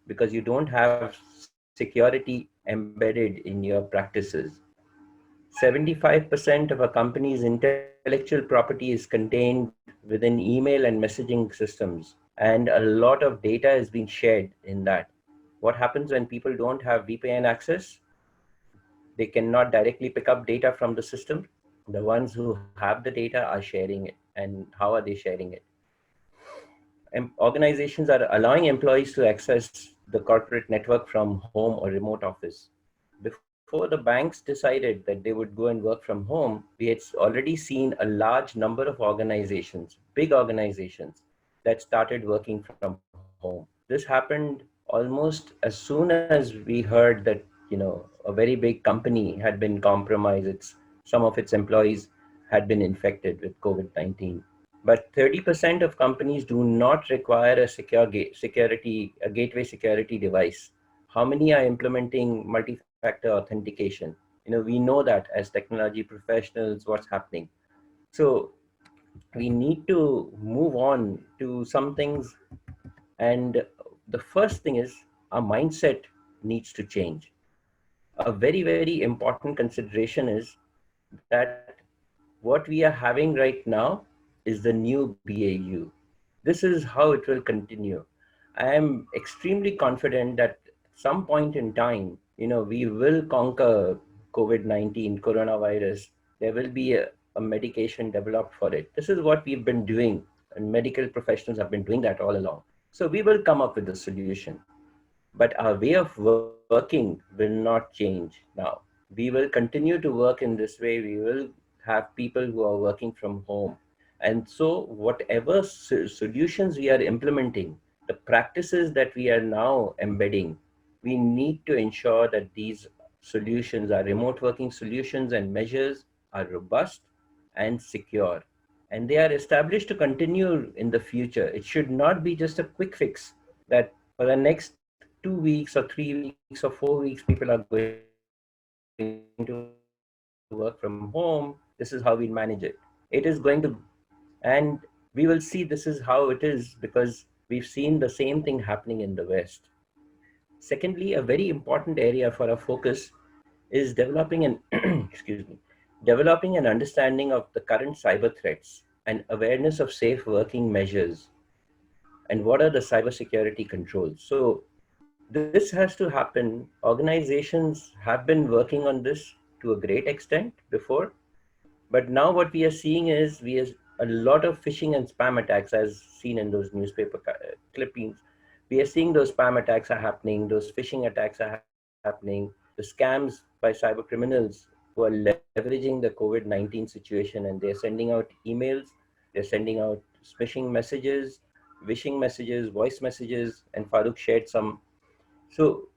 because you don't have security embedded in your practices. 75% of a company's intellectual property is contained within email and messaging systems, and a lot of data is being shared in that. What happens when people don't have VPN access? They cannot directly pick up data from the system. The ones who have the data are sharing it. And how are they sharing it? Organizations are allowing employees to access the corporate network from home or remote office. Before the banks decided that they would go and work from home, we had already seen a large number of organizations, big organizations, that started working from home. This happened almost as soon as we heard that, a very big company had been compromised. Some of its employees had been infected with COVID-19. But 30% of companies do not require a gateway security device. How many are implementing multi-factor authentication? We know that as technology professionals, what's happening. So we need to move on to some things. And the first thing is our mindset needs to change. A very, very important consideration is that what we are having right now is the new BAU. This is how it will continue. I am extremely confident that some point in time, we will conquer COVID-19, coronavirus. There will be a medication developed for it. This is what we've been doing, and medical professionals have been doing that all along. So we will come up with a solution. But our way of working will not change now. We will continue to work in this way. We will have people who are working from home. And so whatever solutions we are implementing, the practices that we are now embedding, we need to ensure that these solutions, our remote working solutions and measures, are robust and secure. And they are established to continue in the future. It should not be just a quick fix that for the next 2 weeks or 3 weeks or 4 weeks, people are going to work from home. This is how we'll manage it. It is going to, and we will see this is how it is because we've seen the same thing happening in the West. Secondly, a very important area for our focus is developing an excuse me, developing an understanding of the current cyber threats and awareness of safe working measures and what are the cybersecurity controls. So this has to happen. Organizations have been working on this to a great extent before, but now what we are seeing is a lot of phishing and spam attacks as seen in those newspaper clippings. We are seeing those spam attacks are happening, those phishing attacks are happening, the scams by cyber criminals who are leveraging the COVID-19 situation, and they're sending out emails, they're sending out phishing messages, wishing messages, voice messages, and Farooq shared some. So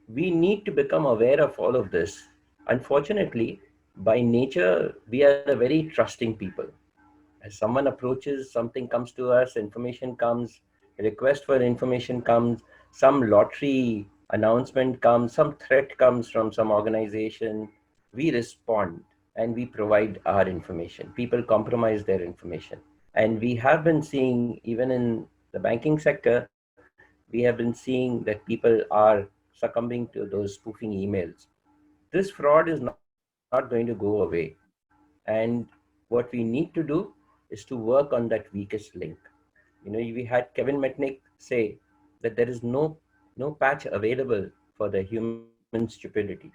we need to become aware of all of this. Unfortunately, by nature, we are a very trusting people. As someone approaches, something comes to us, information comes, a request for information comes, some lottery announcement comes, some threat comes from some organization, we respond and we provide our information. People compromise their information. And we have been seeing, even in the banking sector, we have been seeing that people are succumbing to those spoofing emails. This fraud is not going to go away. And what we need to do is to work on that weakest link. You know, we had Kevin Mitnick say that there is no patch available for the human stupidity.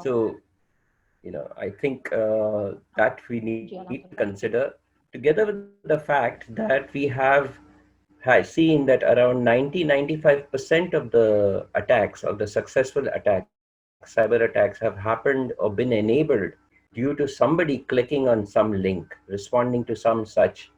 So, you know, I think that we need to consider, together with the fact that we have seen that around 90-95% of the attacks, of the successful attacks, cyber attacks, have happened or been enabled due to somebody clicking on some link, responding to some such,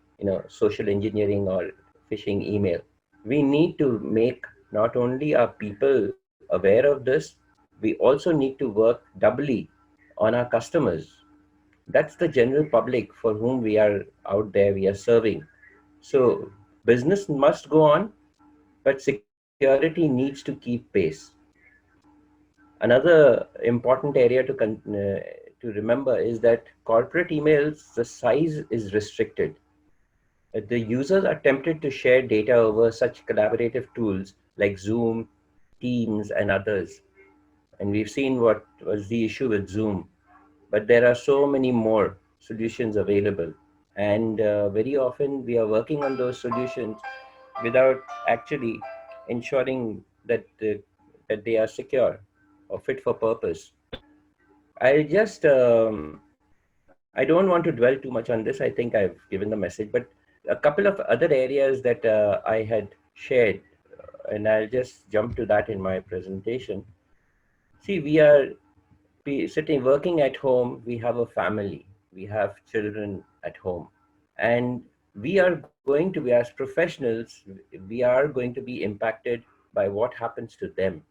social engineering or phishing email. We need to make not only our people aware of this, we also need to work doubly on our customers. That's the general public for whom we are out there, we are serving. So business must go on, but security needs to keep pace. Another important area to remember is that corporate emails, the size is restricted. The users are tempted to share data over such collaborative tools like Zoom, Teams, and others. And we've seen what was the issue with Zoom, but there are so many more solutions available. And very often we are working on those solutions without actually ensuring that they are secure or fit for purpose. I'll just, I don't want to dwell too much on this. I think I've given the message, but a couple of other areas that I had shared, and I'll just jump to that in my presentation. See, we are sitting, working at home, we have a family, we have children at home, and we are going to be, as professionals, we are going to be impacted by what happens to them.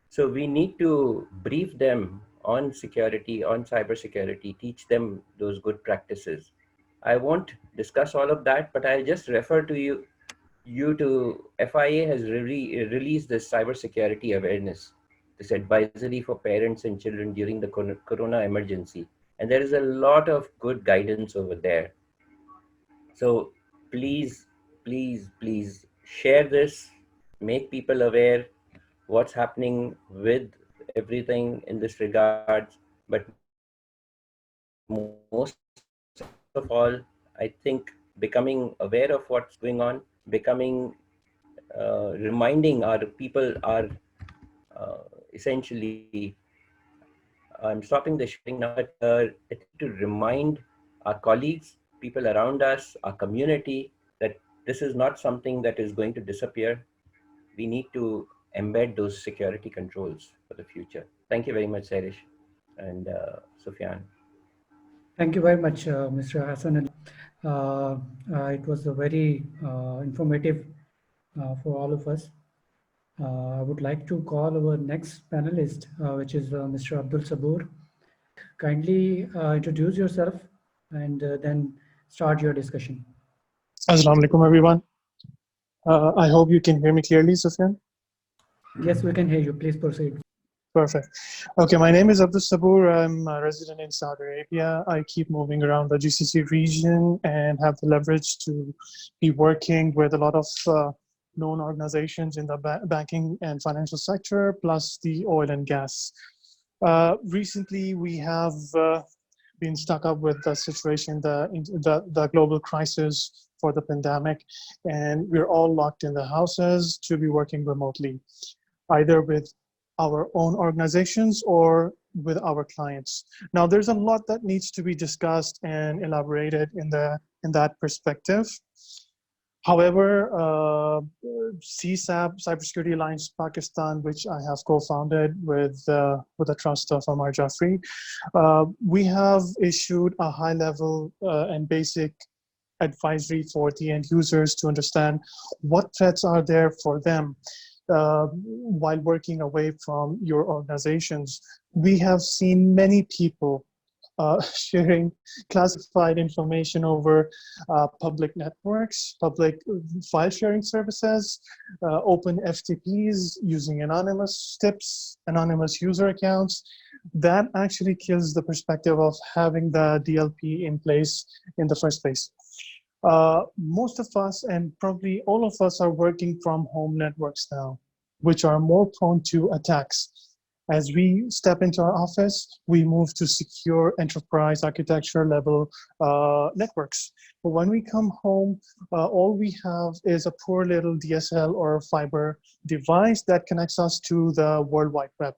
So we need to brief them on security, on cybersecurity, teach them those good practices. I won't discuss all of that, but I'll just refer to you to FIA has released this cybersecurity awareness, this advisory for parents and children during the corona emergency. And there is a lot of good guidance over there. So please, please, please share this, make people aware what's happening with everything in this regards. But most of all, I think becoming aware of what's going on, reminding our people are essentially, I'm stopping the sharing now, but to remind our colleagues, people around us, our community, that this is not something that is going to disappear. We need to embed those security controls for the future. Thank you very much, Sarish and Sufyan. Thank you very much, Mr. Hassan. It was a very informative for all of us. I would like to call our next panelist, which is Mr. Abdul Sabur. Kindly introduce yourself and then start your discussion. Assalamu alaikum, everyone. I hope you can hear me clearly, Sufyan. Yes, we can hear you. Please proceed. Perfect. Okay, my name is Abdul Sabur. I'm a resident in Saudi Arabia. I keep moving around the GCC region and have the leverage to be working with a lot of known organizations in the banking and financial sector, plus the oil and gas. Recently, we have been stuck up with the situation, the global crisis for the pandemic, and we're all locked in the houses to be working remotely, either with our own organizations or with our clients. Now, there's a lot that needs to be discussed and elaborated in that perspective. However, CSAP, Cybersecurity Alliance Pakistan, which I have co-founded with the trust of Amar Jafri, we have issued a high-level and basic advisory for the end users to understand what threats are there for them while working away from your organizations. We have seen many people sharing classified information over public networks, public file sharing services, open FTPs using anonymous tips, anonymous user accounts. That actually kills the perspective of having the DLP in place in the first place. Most of us, and probably all of us, are working from home networks now, which are more prone to attacks. As we step into our office, we move to secure enterprise architecture level networks. But when we come home, all we have is a poor little DSL or fiber device that connects us to the World Wide Web.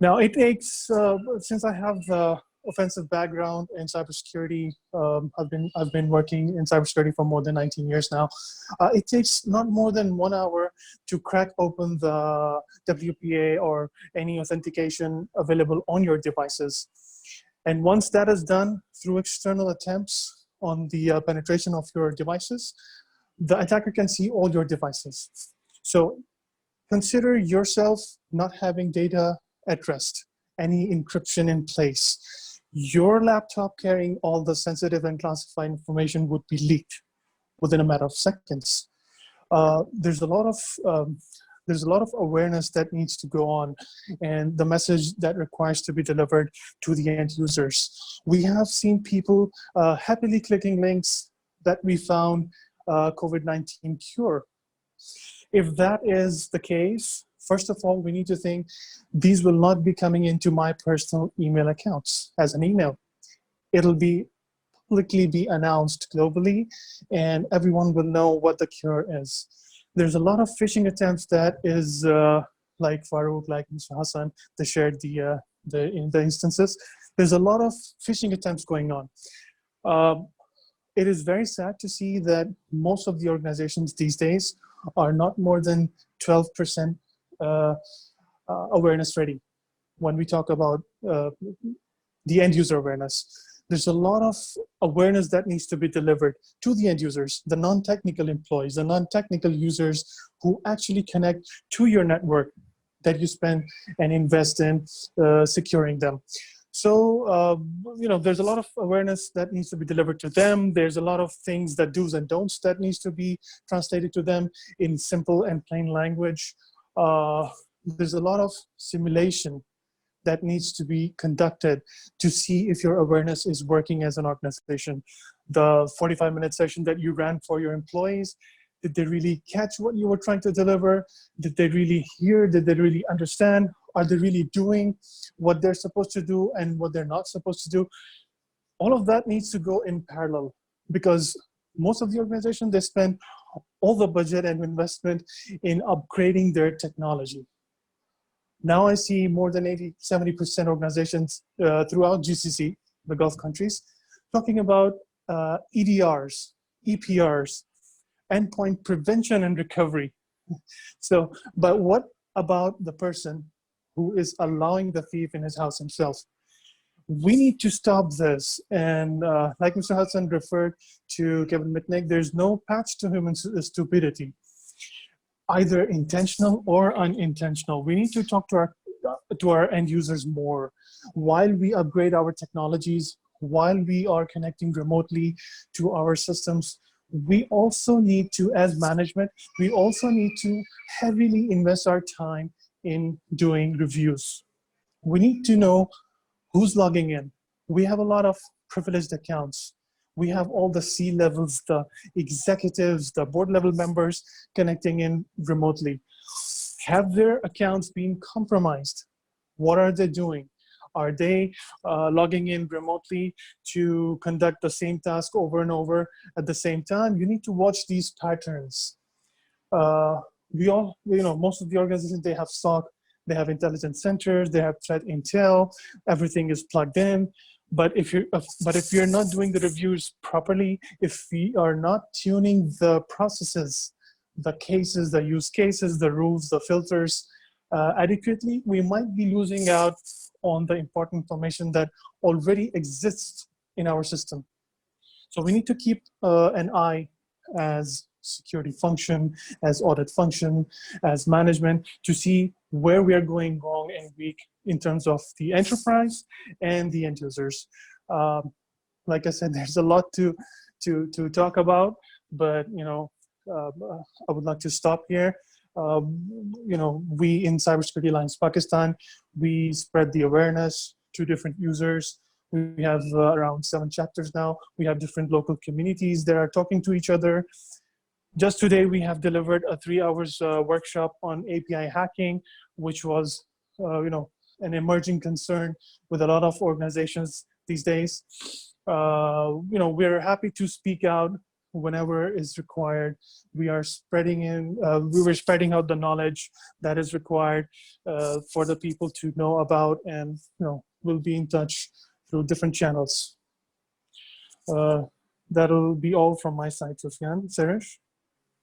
Now it takes, since I have the offensive background in cybersecurity, I've been working in cybersecurity for more than 19 years now. It takes not more than 1 hour to crack open the WPA or any authentication available on your devices. And once that is done through external attempts on the penetration of your devices, the attacker can see all your devices. So consider yourself not having data at rest, any encryption in place. Your laptop carrying all the sensitive and classified information would be leaked within a matter of seconds. There's a lot of awareness that needs to go on, and the message that requires to be delivered to the end users. We have seen people happily clicking links that we found COVID-19 cure. If that is the case, first of all, we need to think these will not be coming into my personal email accounts as an email. It'll be publicly be announced globally, and everyone will know what the cure is. There's a lot of phishing attempts that is like Farouk, like Mr. Hassan, they shared the instances. There's a lot of phishing attempts going on. It is very sad to see that most of the organizations these days are not more than 12% awareness ready. When we talk about the end user awareness, there's a lot of awareness that needs to be delivered to the end users, the non-technical employees, the non-technical users who actually connect to your network that you spend and invest in securing them. So, there's a lot of awareness that needs to be delivered to them. There's a lot of things that do's and don'ts that needs to be translated to them in simple and plain language. There's a lot of simulation that needs to be conducted to see if your awareness is working as an organization. The 45-minute session that you ran for your employees, did they really catch what you were trying to deliver? Did they really hear? Did they really understand? Are they really doing what they're supposed to do and what they're not supposed to do? All of that needs to go in parallel, because most of the organizations, they spend all the budget and investment in upgrading their technology. Now I see more than 70% organizations throughout GCC, the Gulf countries, talking about EDRs, EPRs, endpoint prevention and recovery. So, but what about the person who is allowing the thief in his house himself? We need to stop this. And like Mr. Hudson referred to Kevin Mitnick, there's no patch to human stupidity, either intentional or unintentional. We need to talk to our end users more. While we upgrade our technologies, while we are connecting remotely to our systems, we also need to, as management, we also need to heavily invest our time in doing reviews. We need to know who's logging in. We have a lot of privileged accounts. We have all the C-levels, the executives, the board level members connecting in remotely. Have their accounts been compromised? What are they doing? Are they logging in remotely to conduct the same task over and over at the same time? You need to watch these patterns. We all, most of the organizations, they have SOC, they have intelligence centers, they have threat intel, everything is plugged in. But if you're not doing the reviews properly, if we are not tuning the processes, the cases, the use cases, the rules, the filters adequately, we might be losing out on the important information that already exists in our system. So we need to keep an eye as security function, as audit function, as management, to see where we are going wrong and weak in terms of the enterprise and the end users. Like I said, there's a lot to talk about, but I would like to stop here. We in Cybersecurity Alliance Pakistan, we spread the awareness to different users. We have around 7 chapters now. We have different local communities that are talking to each other. Just today, we have delivered a 3 hours workshop on API hacking, which was, an emerging concern with a lot of organizations these days. We're happy to speak out whenever is required. We were spreading out the knowledge that is required for the people to know about, and we'll be in touch through different channels. That'll be all from my side, Sufyan. Suresh?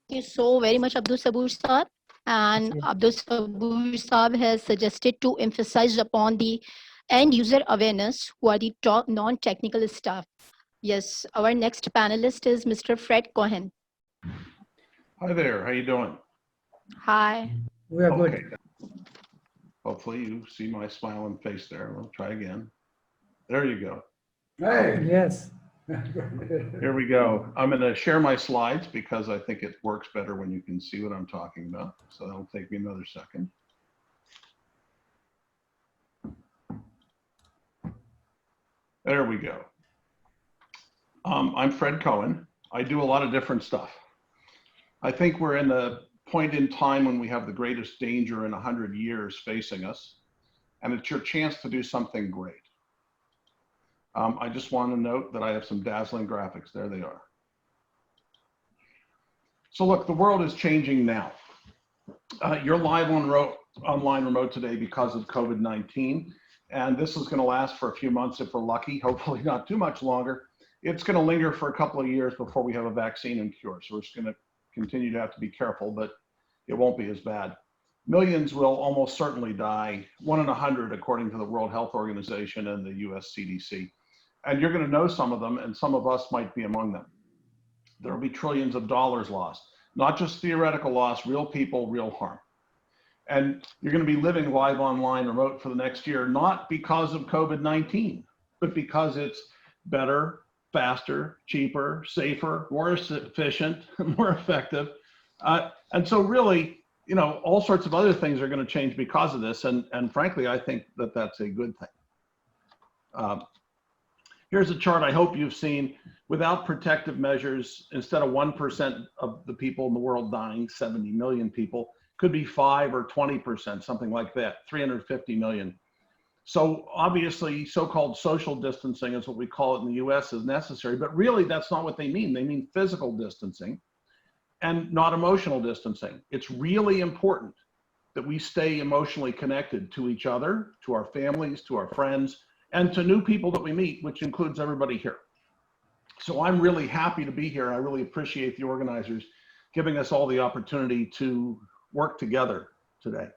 Thank you so very much, Abdul Sabur Saab. And Abdul Sabur Saab has suggested to emphasize upon the end user awareness who are the non-technical staff. Yes, our next panelist is Mr. Fred Cohen. Hi there, how you doing? Hi. We are good. Okay. Hopefully you see my smiling face there. We'll try again. There you go. Hey. Yes. Here we go. I'm going to share my slides because I think it works better when you can see what I'm talking about. So that'll take me another second. There we go. I'm Fred Cohen. I do a lot of different stuff. I think we're in the point in time when we have the greatest danger in 100 years facing us, and it's your chance to do something great. I just want to note that I have some dazzling graphics. There they are. So look, the world is changing now. You're live on online remote today because of COVID-19, and this is going to last for a few months if we're lucky, hopefully not too much longer. It's going to linger for a couple of years before we have a vaccine and cure. So we're just going to continue to have to be careful, but it won't be as bad. Millions will almost certainly die, 1 in 100 according to the World Health Organization and the US CDC. And you're going to know some of them, and some of us might be among them. There will be trillions of dollars lost, not just theoretical loss, real people, real harm. And you're going to be living live online remote for the next year, not because of COVID-19, but because it's better, faster, cheaper, safer, more efficient, more effective. And so really, all sorts of other things are going to change because of this. And frankly, I think that that's a good thing. Here's a chart I hope you've seen. Without protective measures, instead of 1% of the people in the world dying, 70 million people, could be 5 or 20%, something like that, 350 million. So obviously, so-called social distancing is what we call it in the US is necessary, but really that's not what they mean. They mean physical distancing and not emotional distancing. It's really important that we stay emotionally connected to each other, to our families, to our friends, and to new people that we meet, which includes everybody here. So I'm really happy to be here. I really appreciate the organizers giving us all the opportunity to work together today.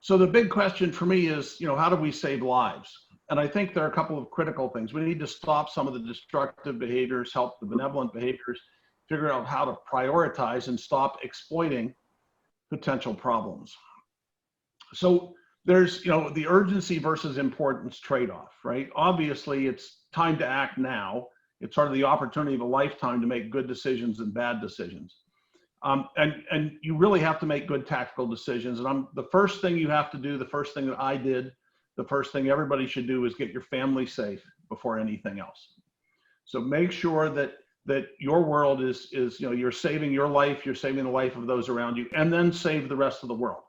So the big question for me is, how do we save lives? And I think there are a couple of critical things. We need to stop some of the destructive behaviors, help the benevolent behaviors, figure out how to prioritize and stop exploiting potential problems. So there's, the urgency versus importance trade-off, right? Obviously, it's time to act now. It's sort of the opportunity of a lifetime to make good decisions and bad decisions. And you really have to make good tactical decisions. And the first thing you have to do, the first thing that I did, the first thing everybody should do is get your family safe before anything else. So make sure that your world is you're saving your life, you're saving the life of those around you, and then save the rest of the world,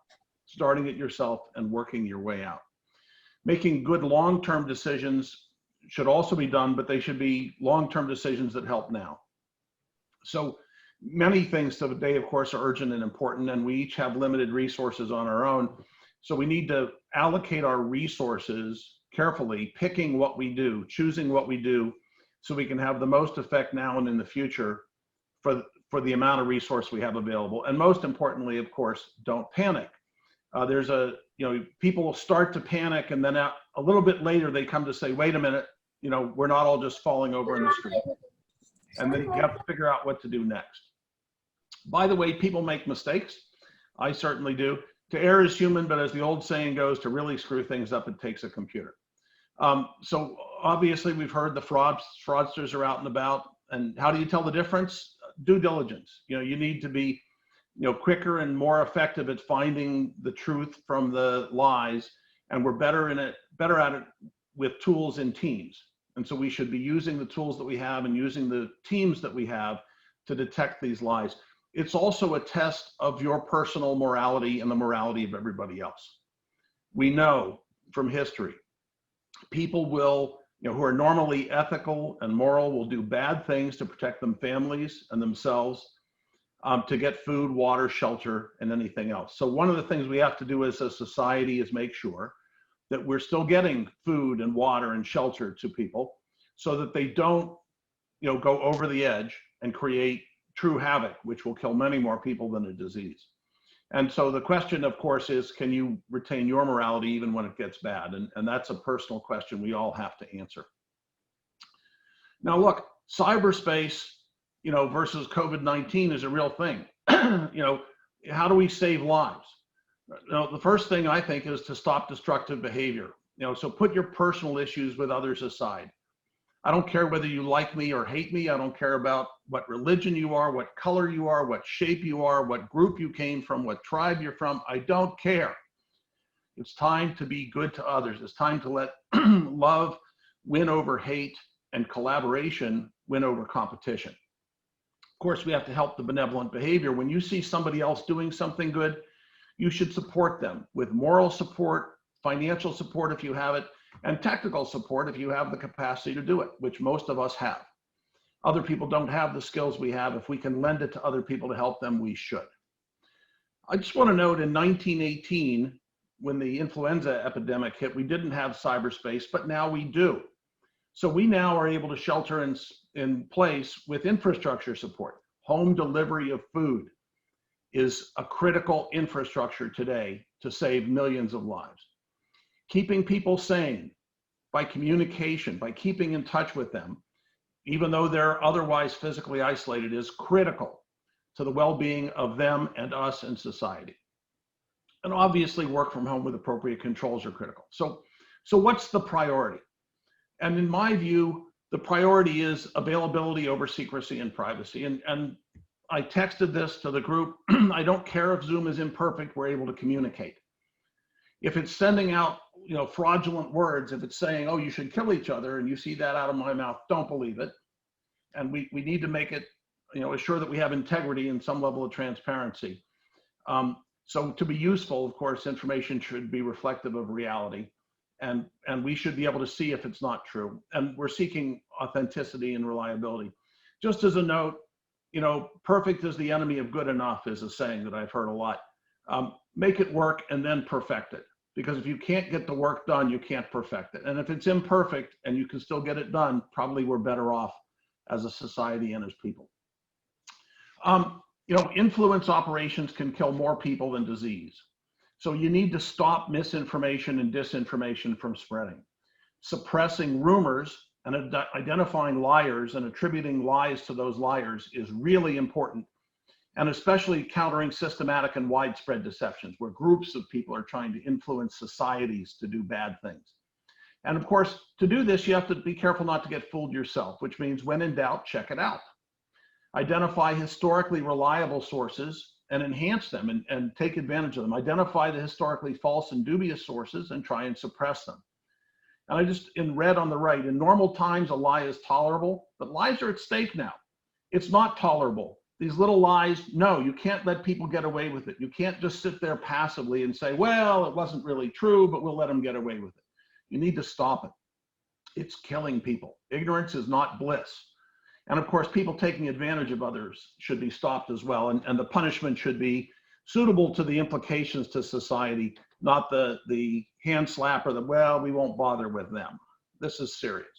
starting it yourself and working your way out. Making good long-term decisions should also be done, but they should be long-term decisions that help now. So many things today, of course, are urgent and important, and we each have limited resources on our own. So we need to allocate our resources carefully, picking what we do, choosing what we do, so we can have the most effect now and in the future for the amount of resource we have available. And most importantly, of course, don't panic. People will start to panic, and then a little bit later they come to say, wait a minute, we're not all just falling over in the street. And then you have to figure out what to do next. By the way, people make mistakes. I certainly do. To err is human, but as the old saying goes, to really screw things up, it takes a computer. So obviously we've heard the fraudsters are out and about. And how do you tell the difference? Due diligence. You need to be quicker and more effective at finding the truth from the lies. And we're better at it with tools in teams. And so we should be using the tools that we have and using the teams that we have to detect these lies. It's also a test of your personal morality and the morality of everybody else. We know from history, people will, who are normally ethical and moral will do bad things to protect them families and themselves, to get food, water, shelter, and anything else. So one of the things we have to do as a society is make sure that we're still getting food and water and shelter to people so that they don't, go over the edge and create true havoc, which will kill many more people than a disease. And so the question, of course, is, can you retain your morality even when it gets bad? And that's a personal question we all have to answer. Now, look, cyberspace, versus COVID-19 is a real thing. How do we save lives? The first thing I think is to stop destructive behavior. So put your personal issues with others aside. I don't care whether you like me or hate me. I don't care about what religion you are, what color you are, what shape you are, what group you came from, what tribe you're from. I don't care. It's time to be good to others. It's time to let love win over hate and collaboration win over competition. Of course, we have to help the benevolent behavior. When you see somebody else doing something good, you should support them with moral support, financial support if you have it, and technical support if you have the capacity to do it, which most of us have. Other people don't have the skills we have. If we can lend it to other people to help them, we should. I just want to note in 1918, when the influenza epidemic hit, we didn't have cyberspace, but now we do. So we now are able to shelter in place with infrastructure support. Home delivery of food is a critical infrastructure today to save millions of lives. Keeping people sane by communication, by keeping in touch with them, even though they're otherwise physically isolated, is critical to the well-being of them and us and society. And obviously work from home with appropriate controls are critical. So what's the priority? And in my view, the priority is availability over secrecy and privacy. And I texted this to the group. I don't care if Zoom is imperfect, we're able to communicate. If it's sending out, fraudulent words, if it's saying, oh, you should kill each other, and you see that out of my mouth, don't believe it. And we need to make it, assure that we have integrity and some level of transparency. So to be useful, of course, information should be reflective of reality. And we should be able to see if it's not true. And we're seeking authenticity and reliability. Just as a note, perfect is the enemy of good enough is a saying that I've heard a lot. Make it work and then perfect it. Because if you can't get the work done, you can't perfect it. And if it's imperfect and you can still get it done, probably we're better off as a society and as people. Influence operations can kill more people than disease. So you need to stop misinformation and disinformation from spreading. Suppressing rumors and identifying liars and attributing lies to those liars is really important. And especially countering systematic and widespread deceptions where groups of people are trying to influence societies to do bad things. And of course, to do this, you have to be careful not to get fooled yourself, which means when in doubt, check it out. Identify historically reliable sources and enhance them and take advantage of them. Identify the historically false and dubious sources and try and suppress them. And I just, in red on the right, in normal times, a lie is tolerable, but lies are at stake now. It's not tolerable. These little lies, no, you can't let people get away with it. You can't just sit there passively and say, well, it wasn't really true, but we'll let them get away with it. You need to stop it. It's killing people. Ignorance is not bliss. And of course, people taking advantage of others should be stopped as well. And the punishment should be suitable to the implications to society, not the hand slap or the, well, we won't bother with them. This is serious.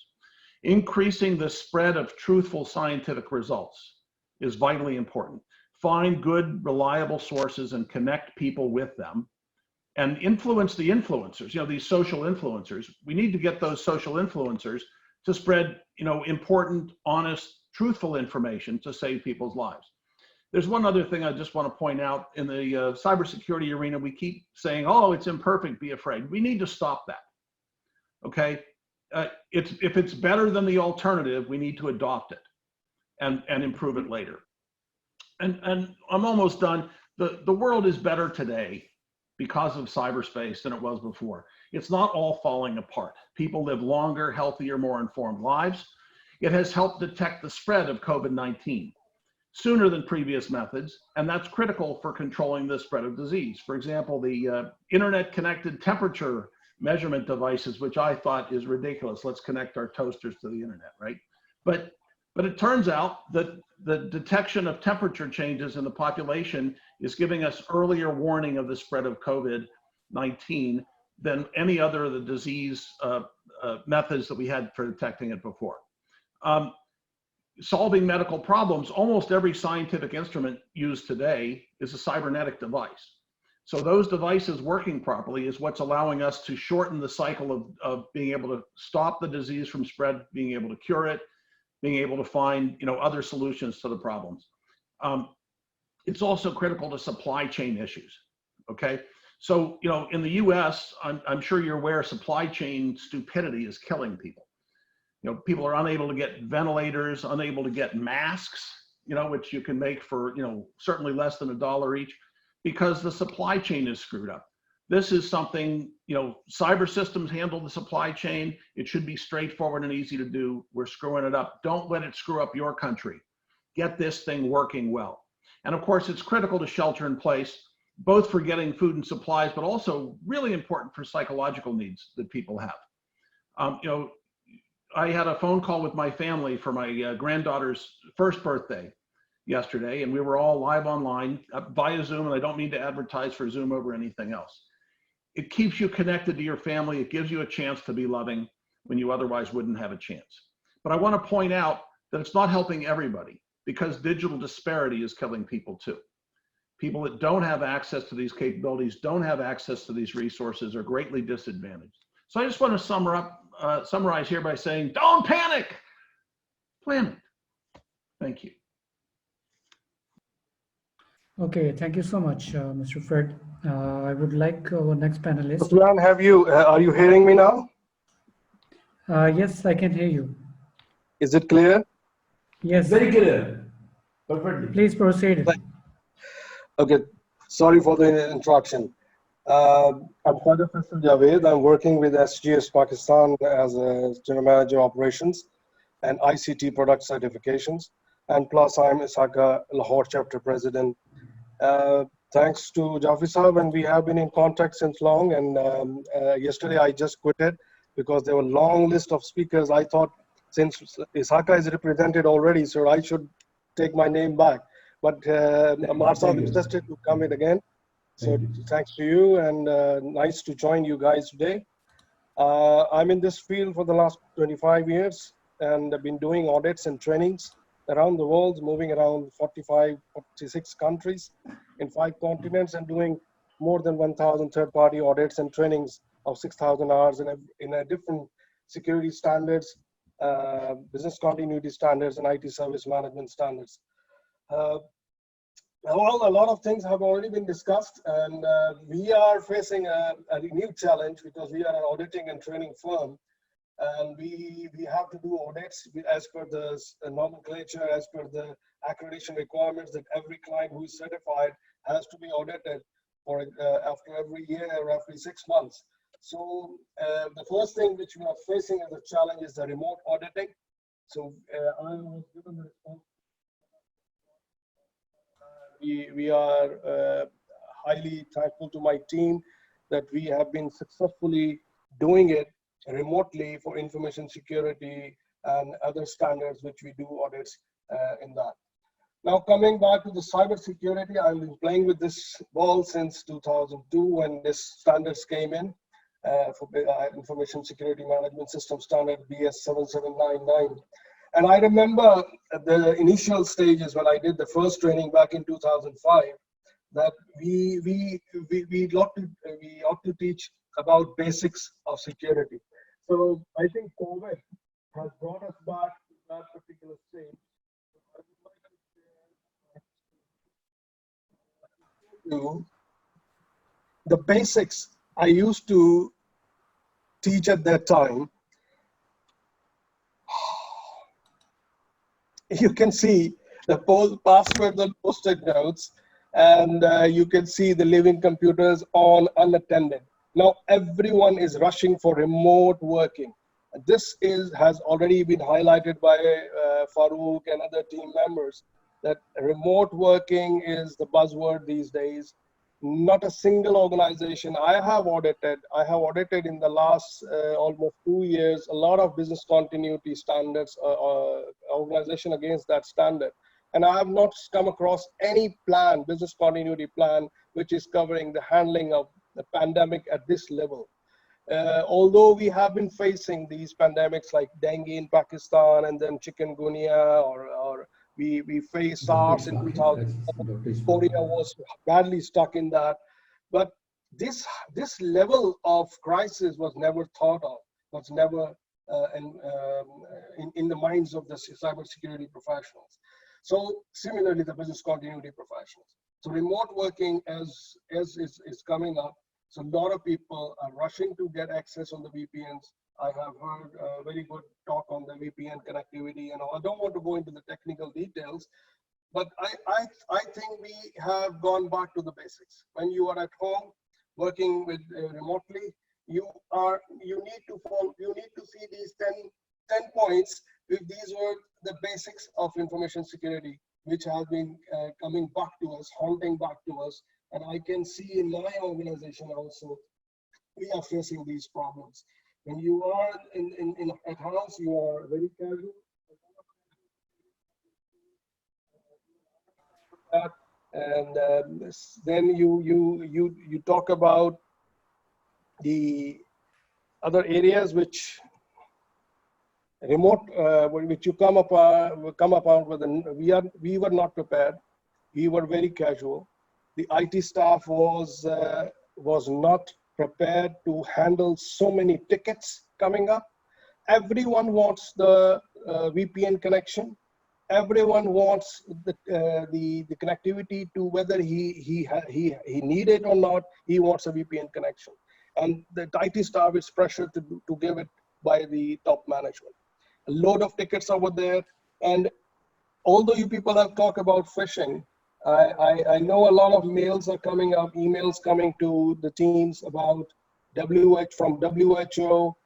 Increasing the spread of truthful scientific results is vitally important. Find good, reliable sources and connect people with them and influence the influencers, these social influencers. We need to get those social influencers to spread, important, honest, truthful information to save people's lives. There's one other thing I just want to point out. In the cybersecurity arena, we keep saying, oh, it's imperfect, be afraid. We need to stop that, okay? If it's better than the alternative, we need to adopt it and improve it later. And I'm almost done. The world is better today because of cyberspace than it was before. it's not all falling apart. People live longer, healthier, more informed lives. It has helped detect the spread of COVID-19 sooner than previous methods, and that's critical for controlling the spread of disease. For example, the internet-connected temperature measurement devices, which I thought is ridiculous. Let's connect our toasters to the internet, right? But it turns out that the detection of temperature changes in the population is giving us earlier warning of the spread of COVID-19 than any other of the disease methods that we had for detecting it before. Solving medical problems, almost every scientific instrument used today is a cybernetic device. So those devices working properly is what's allowing us to shorten the cycle of being able to stop the disease from spread, being able to cure it, being able to find other solutions to the problems. It's also critical to supply chain issues, okay? So, in the US, I'm sure you're aware supply chain stupidity is killing people. People are unable to get ventilators, unable to get masks, which you can make for, certainly less than $1 each, because the supply chain is screwed up. This is something, cyber systems handle the supply chain. It should be straightforward and easy to do. We're screwing it up. Don't let it screw up your country. Get this thing working well. And of course, it's critical to shelter in place, both for getting food and supplies, but also really important for psychological needs that people have. I had a phone call with my family for my granddaughter's first birthday yesterday, and we were all live online via Zoom, and I don't mean to advertise for Zoom over anything else. It keeps you connected to your family. It gives you a chance to be loving when you otherwise wouldn't have a chance. But I want to point out that it's not helping everybody, because digital disparity is killing people too. People that don't have access to these capabilities, don't have access to these resources, are greatly disadvantaged. So I just want to summarize here by saying, don't panic, plan it. Thank you. Okay, thank you so much, Mr. Fred. I would like our next panelist. Sufyan, are you hearing me now? Yes, I can hear you. Is it clear? Yes. Very clear. Perfectly. Please proceed. Okay, sorry for the interruption. I'm Father Faisal Javed. I'm working with SGS Pakistan as a General Manager Operations and ICT Product Certifications. And plus I'm ISACA Lahore Chapter President. Thanks to Jafi Saab, and we have been in contact since long. And yesterday I just quitted because there were a long list of speakers. I thought since ISACA is represented already, so I should take my name back. But Amar Saab insisted to come in again. So thanks to you, and nice to join you guys today. I'm in this field for the last 25 years, and I've been doing audits and trainings around the world, moving around 45, 46 countries in 5 continents, and doing more than 1,000 third-party audits and trainings of 6,000 hours in a different security standards, business continuity standards, and IT service management standards. Well, a lot of things have already been discussed, and we are facing a new challenge because we are an auditing and training firm, and we have to do audits as per the nomenclature, as per the accreditation requirements that every client who is certified has to be audited for after every year or every 6 months. So the first thing which we are facing as a challenge is the remote auditing. So I was given the response. We are highly thankful to my team that we have been successfully doing it remotely for information security and other standards which we do audits in that. Now coming back to the cybersecurity, I've been playing with this ball since 2002 when this standards came in for information security management system standard BS 7799. And I remember the initial stages when I did the first training back in 2005, that we ought to teach about basics of security. So I think COVID has brought us back to that particular stage. I would like to share the basics I used to teach at that time. You can see the passwords on post-it notes, and you can see the living computers on unattended. Now everyone is rushing for remote working. This has already been highlighted by Farouk and other team members, that remote working is the buzzword these days. Not a single organization I have audited in the last almost 2 years, a lot of business continuity standards, organization against that standard. And I have not come across any plan, business continuity plan, which is covering the handling of the pandemic at this level. Although we have been facing these pandemics like dengue in Pakistan and then chikungunya, or we faced SARS in 2000. Korea was badly stuck in that. But this level of crisis was never thought of, was never in the minds of the cybersecurity professionals. So similarly, the business continuity professionals. So remote working is coming up. So a lot of people are rushing to get access on the VPNs. I have heard a very good talk on the VPN connectivity, and I don't want to go into the technical details, but I think we have gone back to the basics. When you are at home working with remotely, you need to see these 10 points. If these were the basics of information security, which have been coming back to us, haunting back to us. And I can see in my organization also, we are facing these problems. When you are at house, you are very casual. And then you talk about the other areas which remote, which you come upon with. We were not prepared. We were very casual. The IT staff was not prepared to handle so many tickets coming up. Everyone wants the VPN connection. Everyone wants the connectivity to whether he need it or not. He wants a VPN connection, and the IT staff is pressured to give it by the top management. A load of tickets over there, and although you people have talked about phishing, I know a lot of mails are coming up, emails coming to the teams about from WHO,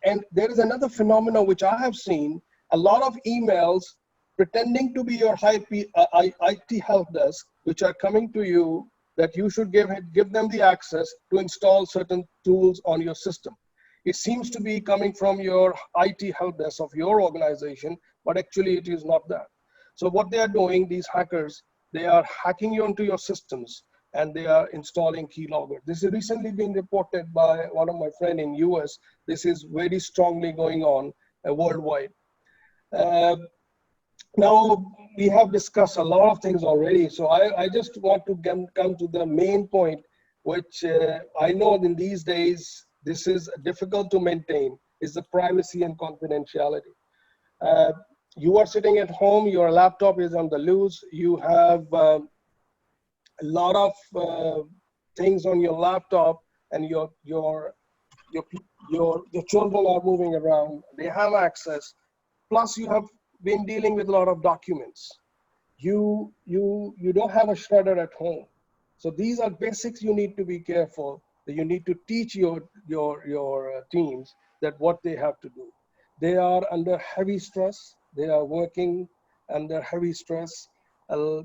and there is another phenomenon which I have seen, a lot of emails pretending to be your IT help desk, which are coming to you that you should give them the access to install certain tools on your system. It seems to be coming from your IT help desk of your organization, but actually it is not that. So what they are doing, these hackers, they are hacking you into your systems and they are installing keylogger. This has recently been reported by one of my friends in US. This is very strongly going on worldwide. Now, we have discussed a lot of things already, so I just want to come to the main point, which I know in these days, this is difficult to maintain, is the privacy and confidentiality. You are sitting at home, your laptop is on the loose, you have a lot of things on your laptop, and your children are moving around, they have access, plus you have been dealing with a lot of documents. You don't have a shredder at home. So these are basics you need to be careful, that you need to teach your teams that what they have to do. They are under heavy stress. They are working under heavy stress.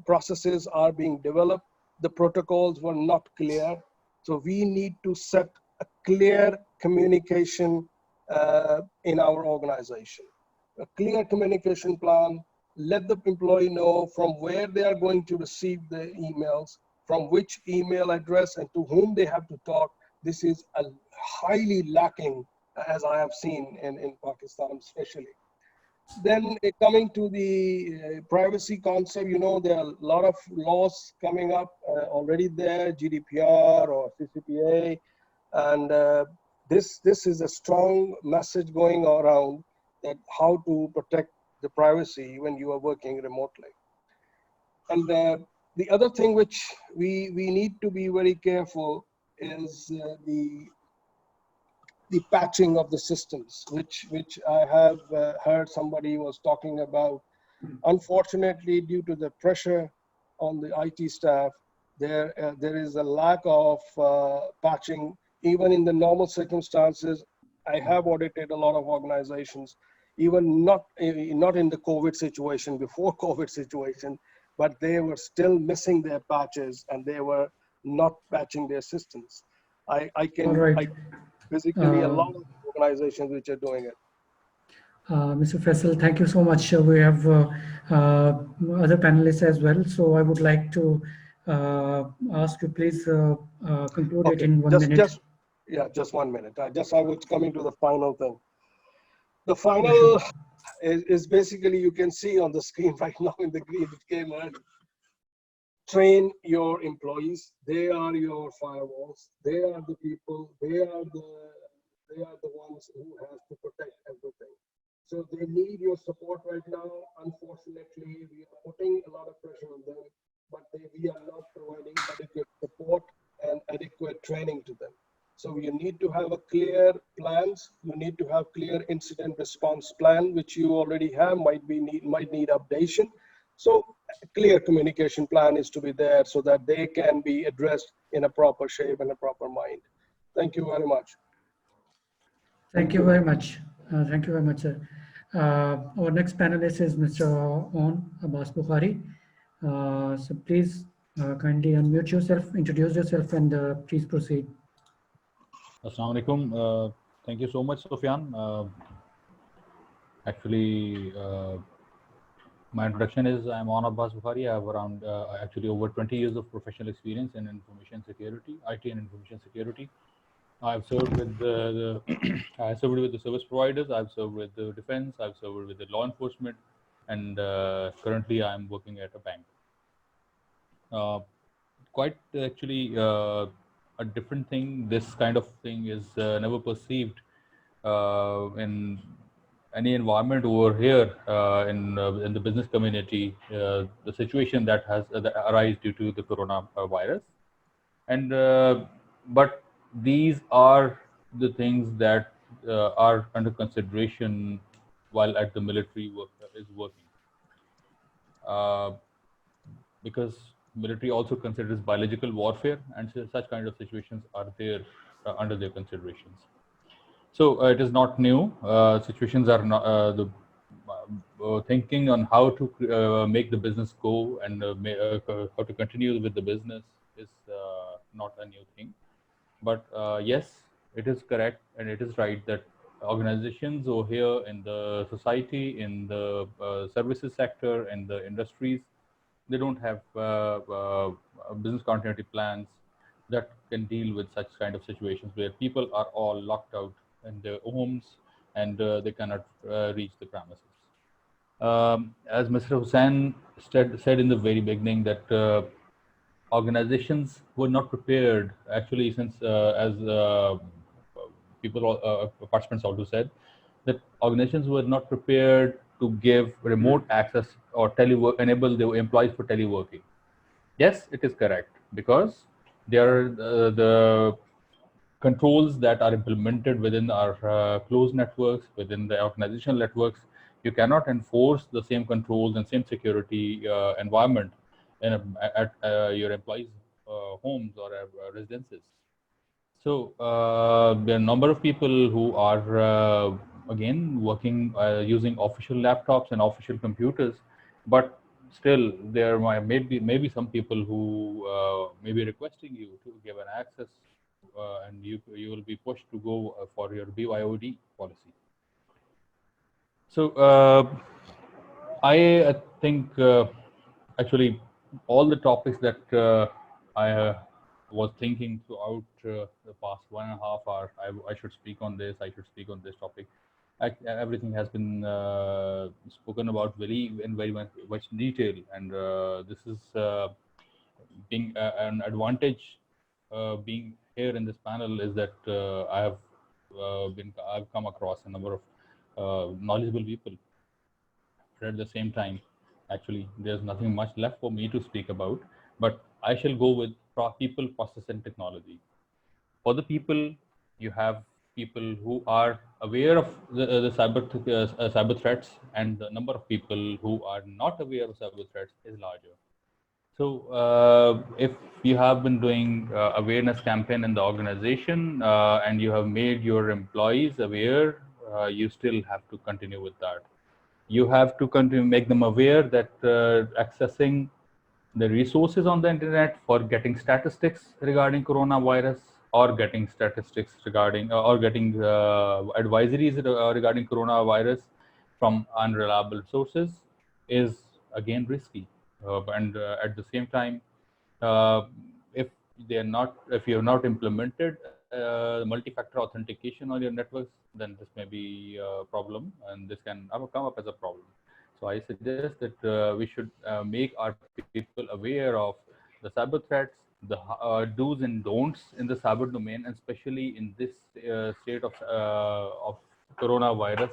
Processes are being developed. The protocols were not clear. So we need to set a clear communication in our organization. A clear communication plan, let the employee know from where they are going to receive the emails, from which email address and to whom they have to talk. This is a highly lacking, as I have seen in Pakistan especially. Then coming to the privacy concept, you know, there are a lot of laws coming up already there, GDPR or CCPA, and this is a strong message going around that how to protect the privacy when you are working remotely. And the other thing which we need to be very careful is the patching of the systems, which I have heard somebody was talking about. Unfortunately, due to the pressure on the IT staff, there is a lack of patching even in the normal circumstances, I have audited a lot of organizations, even not in the COVID situation, before COVID situation, but they were still missing their patches and they were not patching their systems. I All right. basically a lot of organizations which are doing it. Mr. Faisal, thank you so much. We have other panelists as well. So I would like to ask you, please conclude it in 1 minute. Just 1 minute. I was coming to the final thing. The final is basically, you can see on the screen right now in the green, it came early. Train your employees. They are your firewalls. They are the people. They are the ones who have to protect everything. So they need your support right now. Unfortunately, we are putting a lot of pressure on them, but we are not providing adequate support and adequate training to them. So you need to have a clear plans. You need to have clear incident response plan, which you already have, might need updation. So a clear communication plan is to be there so that they can be addressed in a proper shape and a proper mind. Thank you very much. Thank you very much. Thank you very much, sir. Our next panelist is Mr. On Abbas Bukhari. So please kindly unmute yourself, introduce yourself, and please proceed. Assalamu alaikum. Thank you so much, Sufyan. Actually, my introduction is I'm on Abbas Bukhari. I have around actually over 20 years of professional experience in information security, IT and information security. I've served with I served with the service providers. I've served with the defense. I've served with the law enforcement, and currently I'm working at a bank. Quite actually a different thing. This kind of thing is never perceived in any environment over here in the business community. The situation that has arisen due to the coronavirus, and but these are the things that are under consideration while at the military is working, because military also considers biological warfare, and so such kind of situations are there under their considerations. So it is not new. Situations are not the thinking on how to make the business go and how to continue with the business is not a new thing. But yes, it is correct and it is right that organizations over here in the society, in the services sector, in the industries, they don't have business continuity plans that can deal with such kind of situations where people are all locked out in their homes and they cannot reach the premises. As Mr. Hussain said in the very beginning that organizations were not prepared, actually, since as participants also said, that organizations were not prepared to give remote access or enable their employees for teleworking. Yes, it is correct, because there are the controls that are implemented within our closed networks, within the organizational networks. You cannot enforce the same controls and same security environment at your employees' homes or residences. So there are a number of people who are again working using official laptops and official computers, but still there maybe some people who may be requesting you to give an access, and you will be pushed to go for your BYOD policy. So I think actually all the topics that I was thinking throughout the past 1.5 hours, I should speak on this, I should speak on this topic. Everything has been spoken about in very much detail, and this is being an advantage being here in this panel is that I've come across a number of knowledgeable people. But at the same time, actually, there's nothing much left for me to speak about, but I shall go with people, process, and technology. For the people, you have people who are aware of the cyber threats, and the number of people who are not aware of cyber threats is larger. So if you have been doing awareness campaign in the organization and you have made your employees aware, you still have to continue with that. You have to continue make them aware that accessing the resources on the internet for getting statistics regarding coronavirus or getting statistics regarding or getting advisories regarding coronavirus from unreliable sources is again risky. And at the same time, uh, if if you have not implemented multi-factor authentication on your networks, then this may be a problem, and this can come up as a problem. So I suggest that we should make our people aware of the cyber threats, the do's and don'ts in the cyber domain, and especially in this state of coronavirus.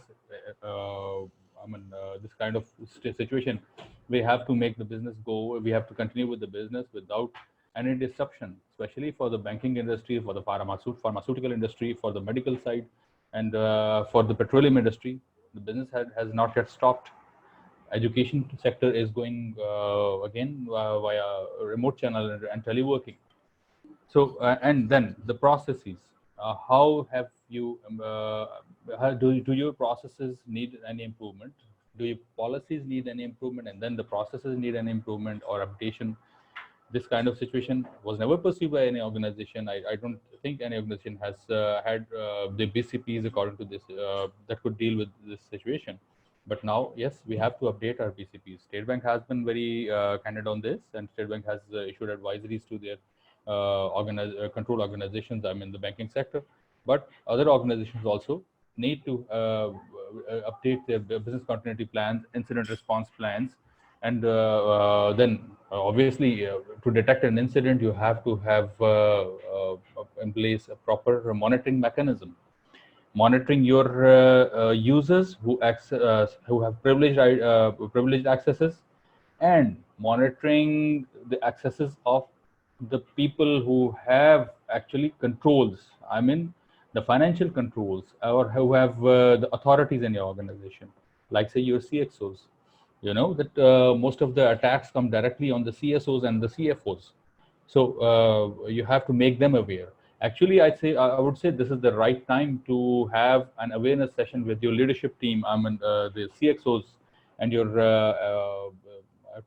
This kind of situation, we have to make the business go. We have to continue with the business without any disruption, especially for the banking industry, for the pharmaceutical industry, for the medical side, and for the petroleum industry. The business has not yet stopped. Education sector is going again via remote channel and teleworking. So and then the processes. How have you? Do your processes need any improvement? Do your policies need any improvement? And then the processes need an improvement or updation. This kind of situation was never perceived by any organization. I don't think any organization has had the BCPs according to this that could deal with this situation. But now, yes, we have to update our BCPs. State Bank has been very candid on this, and State Bank has issued advisories to their control organizations. I'm in the banking sector, but other organizations also need to update their business continuity plans, incident response plans, and then obviously to detect an incident, you have to have in place a proper monitoring mechanism. Monitoring your users who have privileged accesses, and monitoring the accesses of the people who have actually controls. I mean, the financial controls, or who have the authorities in your organization, like say your CXOs. You know that most of the attacks come directly on the CSOs and the CFOs. So you have to make them aware. Actually, I would say this is the right time to have an awareness session with your leadership team. I mean, the CXOs and your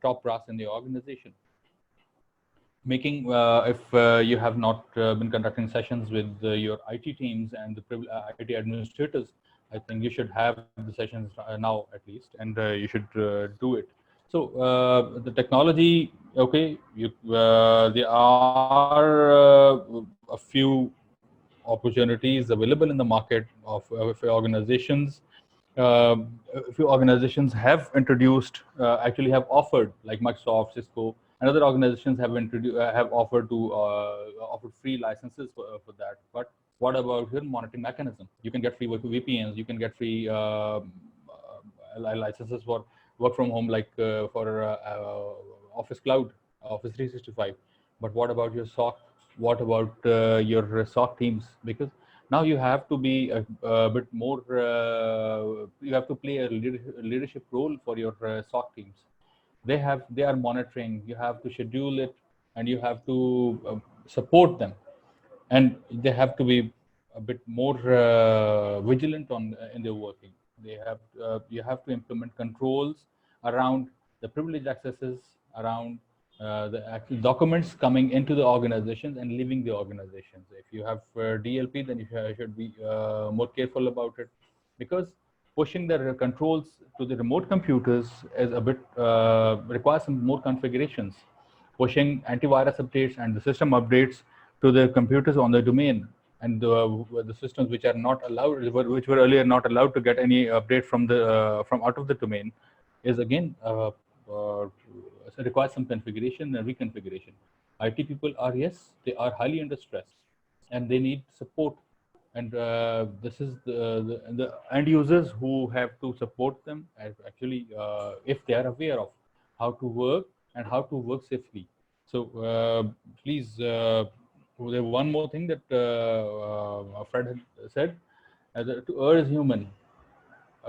top brass in the organization. Making if you have not been conducting sessions with your IT teams and the IT administrators, I think you should have the sessions now at least, and you should do it. So the technology, okay, there are a few opportunities available in the market of organizations. A few organizations have introduced, actually have offered, like Microsoft, Cisco, and other organizations have have offered to offer free licenses for that. But what about your monitoring mechanism? You can get free VPNs. You can get free licenses for work from home, like for Office Cloud, Office 365. But what about your SOC? What about your SOC teams? Because now you have to be a bit more, you have to play a leadership role for your SOC teams. They are monitoring, you have to schedule it, and you have to support them. And they have to be a bit more vigilant in their working. You have to implement controls around the privileged accesses, around the actual documents coming into the organizations and leaving the organizations. If you have DLP, then you should be more careful about it, because pushing the controls to the remote computers is a bit requires some more configurations. Pushing antivirus updates and the system updates to the computers on the domain, and the systems which are not allowed, which were earlier not allowed to get any update from the from out of the domain, is again requires some configuration and reconfiguration. IT people are, yes, they are highly under stress, and they need support. And this is the end users who have to support them, actually, if they are aware of how to work and how to work safely. So please, there's one more thing that Fred had said, to err is human.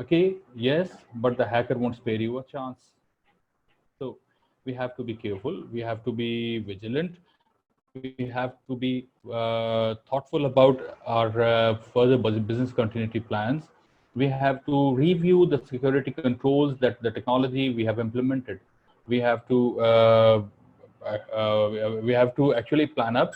Okay, yes, but the hacker won't spare you a chance. So we have to be careful, we have to be vigilant, we have to be thoughtful about our further business continuity plans. We have to review the security controls that the technology we have implemented. We have to actually plan up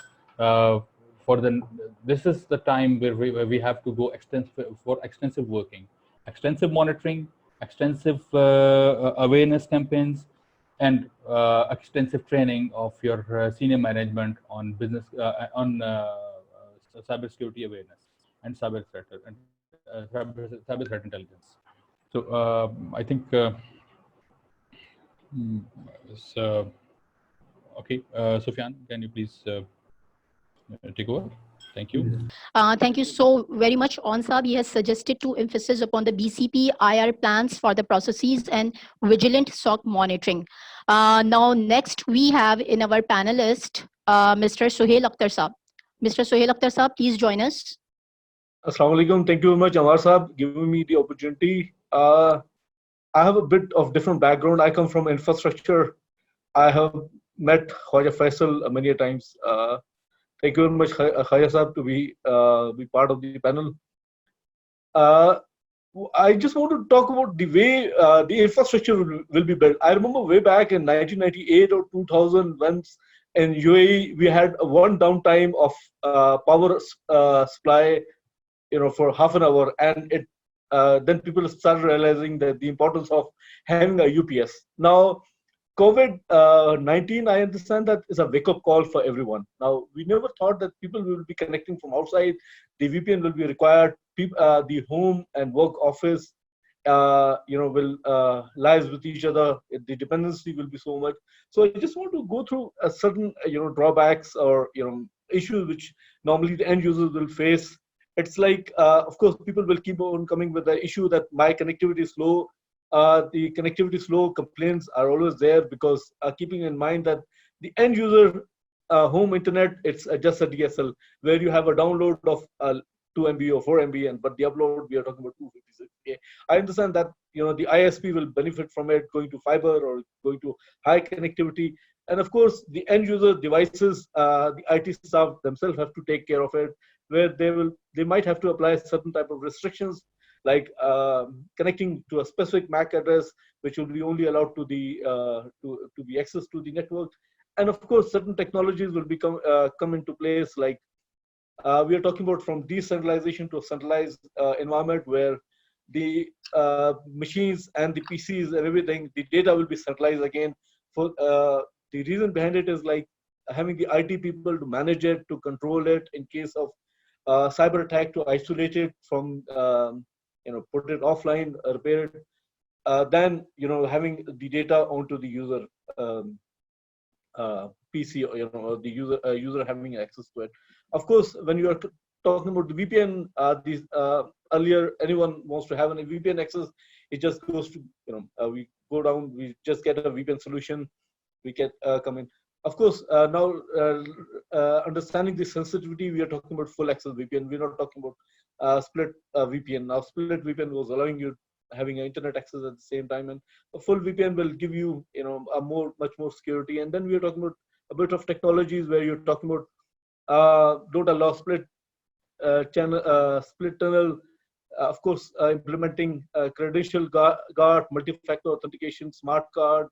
for the. This is the time where we have to go extensive working, extensive monitoring, extensive awareness campaigns, and extensive training of your senior management on business cybersecurity awareness and cyber threat intelligence. So I think so. Okay, Sufyan, can you please take over? Thank you. Thank you so very much, Onsab. He has suggested to emphasis upon the BCP IR plans for the processes and vigilant SOC monitoring. Now, next we have in our panelist, Mr. Suhail Akhtar Saab. Mr. Suhail Akhtar Saab, please join us. Assalamu alaikum. Thank you very much, Amar Saab, giving me the opportunity. I have a bit of different background. I come from infrastructure. I have met Khwaja Faisal many a times. Thank you very much, Khwaja Saab, to be part of the panel. I just want to talk about the way the infrastructure will be built. I remember way back in 1998 or 2000, when in UAE we had one downtime of power supply, for half an hour, and it then people started realizing that the importance of having a UPS. Now, COVID-19, I understand that is a wake-up call for everyone. Now, we never thought that people will be connecting from outside. The VPN will be required. The home and work office, will lies with each other. The dependency will be so much. So I just want to go through a certain, drawbacks or, issues which normally the end users will face. It's like, of course, people will keep on coming with the issue that my connectivity is slow. The connectivity slow complaints are always there, because keeping in mind that the end user home internet, it's just a DSL where you have a download of 2 MB or 4 MB, but the upload we are talking about 256. I understand that the ISP will benefit from it, going to fiber or going to high connectivity, and of course the end user devices, the IT staff themselves have to take care of it, where they might have to apply certain type of restrictions, like connecting to a specific MAC address, which will be only allowed to be access to the network. And of course, certain technologies will come into place, like we are talking about from decentralization to a centralized environment, where the machines and the PCs and everything, the data will be centralized again. For the reason behind it is like having the IT people to manage it, to control it in case of cyber attack, to isolate it from put it offline, repair it, then having the data onto the user PC, or the user having access to it. Of course, when you are talking about the VPN, earlier anyone wants to have a VPN access, it just goes to we go down, we just get a VPN solution, we get come in. Of course, now understanding the sensitivity, we are talking about full access VPN. We're not talking about split VPN. Now, split VPN was allowing you having internet access at the same time, and a full VPN will give you, much more security. And then we are talking about a bit of technologies where you're talking about don't allow split channel, split tunnel. Of course, implementing credential guard, multi-factor authentication, smart card.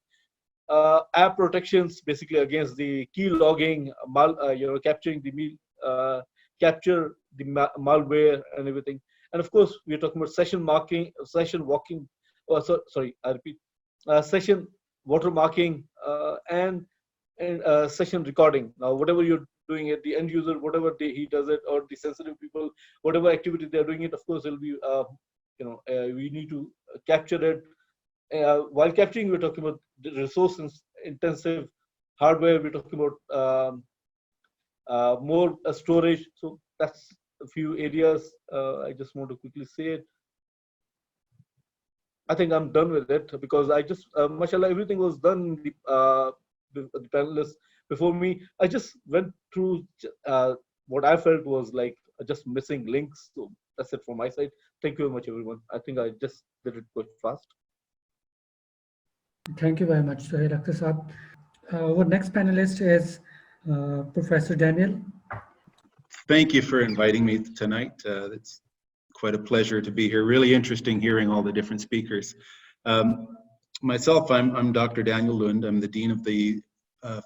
App protections, basically against the key logging, capturing the capture the malware and everything. And of course, we're talking about session walking. I repeat, session watermarking and session recording. Now, whatever you're doing it, the end user, whatever he does it, or the sensitive people, whatever activity they're doing it, of course, it'll be, we need to capture it. While capturing, we're talking about the resource-intensive hardware. We're talking about more storage. So that's a few areas. I just want to quickly say it. I think I'm done with it, because I just, mashallah, everything was done. The panelists before me, I just went through what I felt was like just missing links. So that's it from my side. Thank you very much, everyone. I think I just did it quite fast. Thank you very much, Suhail Akhtar Saab. Our next panelist is Professor Daniel. Thank you for inviting me tonight. It's quite a pleasure to be here. Really interesting hearing all the different speakers. Myself, I'm Dr. Daniel Lund. I'm the Dean of the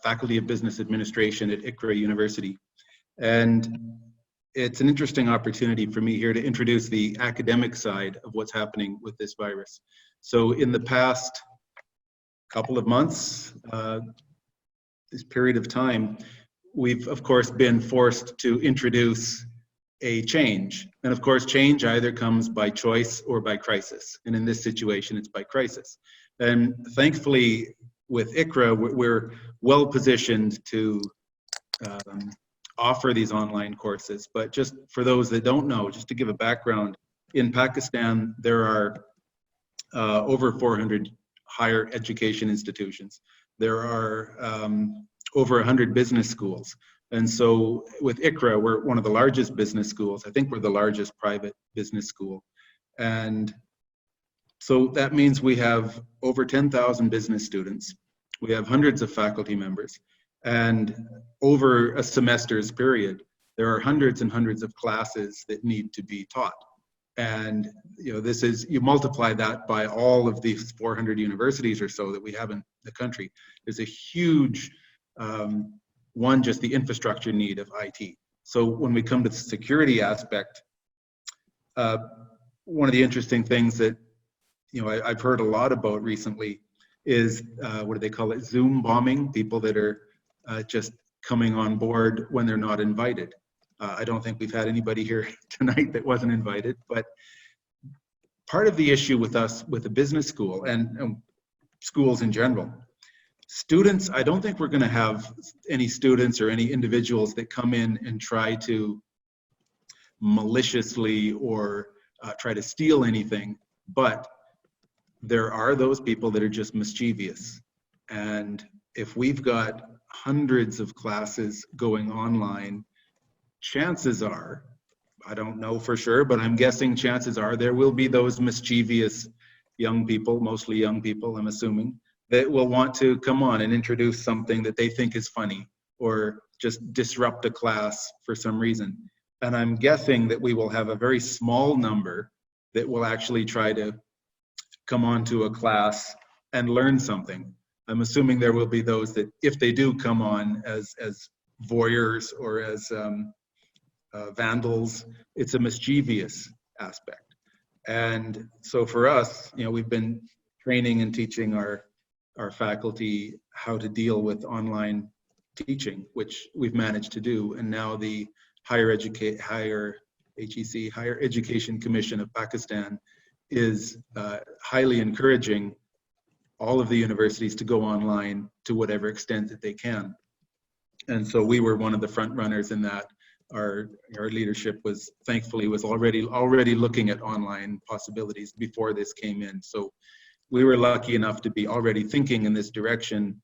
Faculty of Business Administration at ICRA University. And it's an interesting opportunity for me here to introduce the academic side of what's happening with this virus. So in the past couple of months, this period of time, we've of course been forced to introduce a change. And of course, change either comes by choice or by crisis. And in this situation, it's by crisis. And thankfully, with ICRA, we're well positioned to offer these online courses. But just for those that don't know, just to give a background, in Pakistan, there are over 400 higher education institutions. There are over 100 business schools. And so with ICRA, we're one of the largest business schools. I think we're the largest private business school. And so that means we have over 10,000 business students. We have hundreds of faculty members. And over a semester's period, there are hundreds and hundreds of classes that need to be taught. And this is, you multiply that by all of these 400 universities or so that we have in the country. There's a huge, just the infrastructure need of IT. So when we come to the security aspect, one of the interesting things that I've heard a lot about recently is, what do they call it, Zoom bombing, people that are just coming on board when they're not invited. I don't think we've had anybody here tonight that wasn't invited, but part of the issue with us, with a business school and schools in general, students, I don't think we're going to have any students or any individuals that come in and try to maliciously or try to steal anything, but there are those people that are just mischievous. And if we've got hundreds of classes going online, chances are, I don't know for sure, but I'm guessing chances are there will be those mischievous young people, mostly young people, I'm assuming, that will want to come on and introduce something that they think is funny or just disrupt a class for some reason. And I'm guessing that we will have a very small number that will actually try to come onto a class and learn something. I'm assuming there will be those that, if they do come on as voyeurs or as vandals, it's a mischievous aspect. And so for us, we've been training and teaching our faculty how to deal with online teaching, which we've managed to do. And now the Higher Education Commission of Pakistan is highly encouraging all of the universities to go online to whatever extent that they can. And so we were one of the front runners in that. Our leadership was already looking at online possibilities before this came in. So we were lucky enough to be already thinking in this direction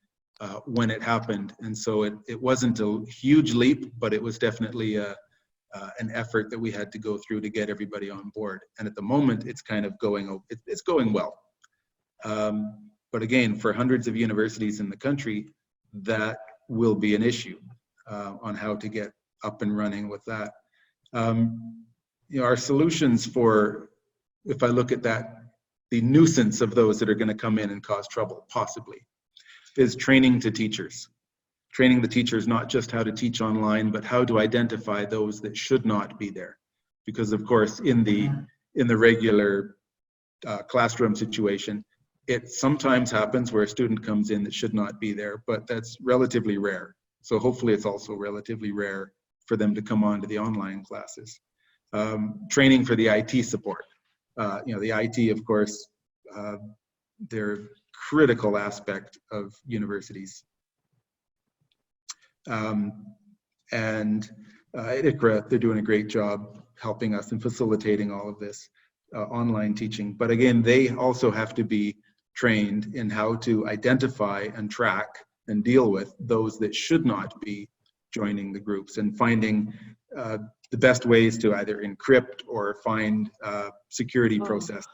when it happened. And so it wasn't a huge leap, but it was definitely an effort that we had to go through to get everybody on board. And at the moment, it's kind of it's going well. But again, for hundreds of universities in the country, that will be an issue on how to get up and running with that. Our solutions for, if I look at that, the nuisance of those that are going to come in and cause trouble, possibly, is training to teachers. Training the teachers not just how to teach online, but how to identify those that should not be there. Because of course, in the regular classroom situation, it sometimes happens where a student comes in that should not be there, but that's relatively rare. So hopefully it's also relatively rare for them to come on to the online classes. Training for the IT support. The IT, of course, they're a critical aspect of universities. And at ICRA, they're doing a great job helping us and facilitating all of this online teaching. But again, they also have to be trained in how to identify and track and deal with those that should not be joining the groups, and finding the best ways to either encrypt or find security process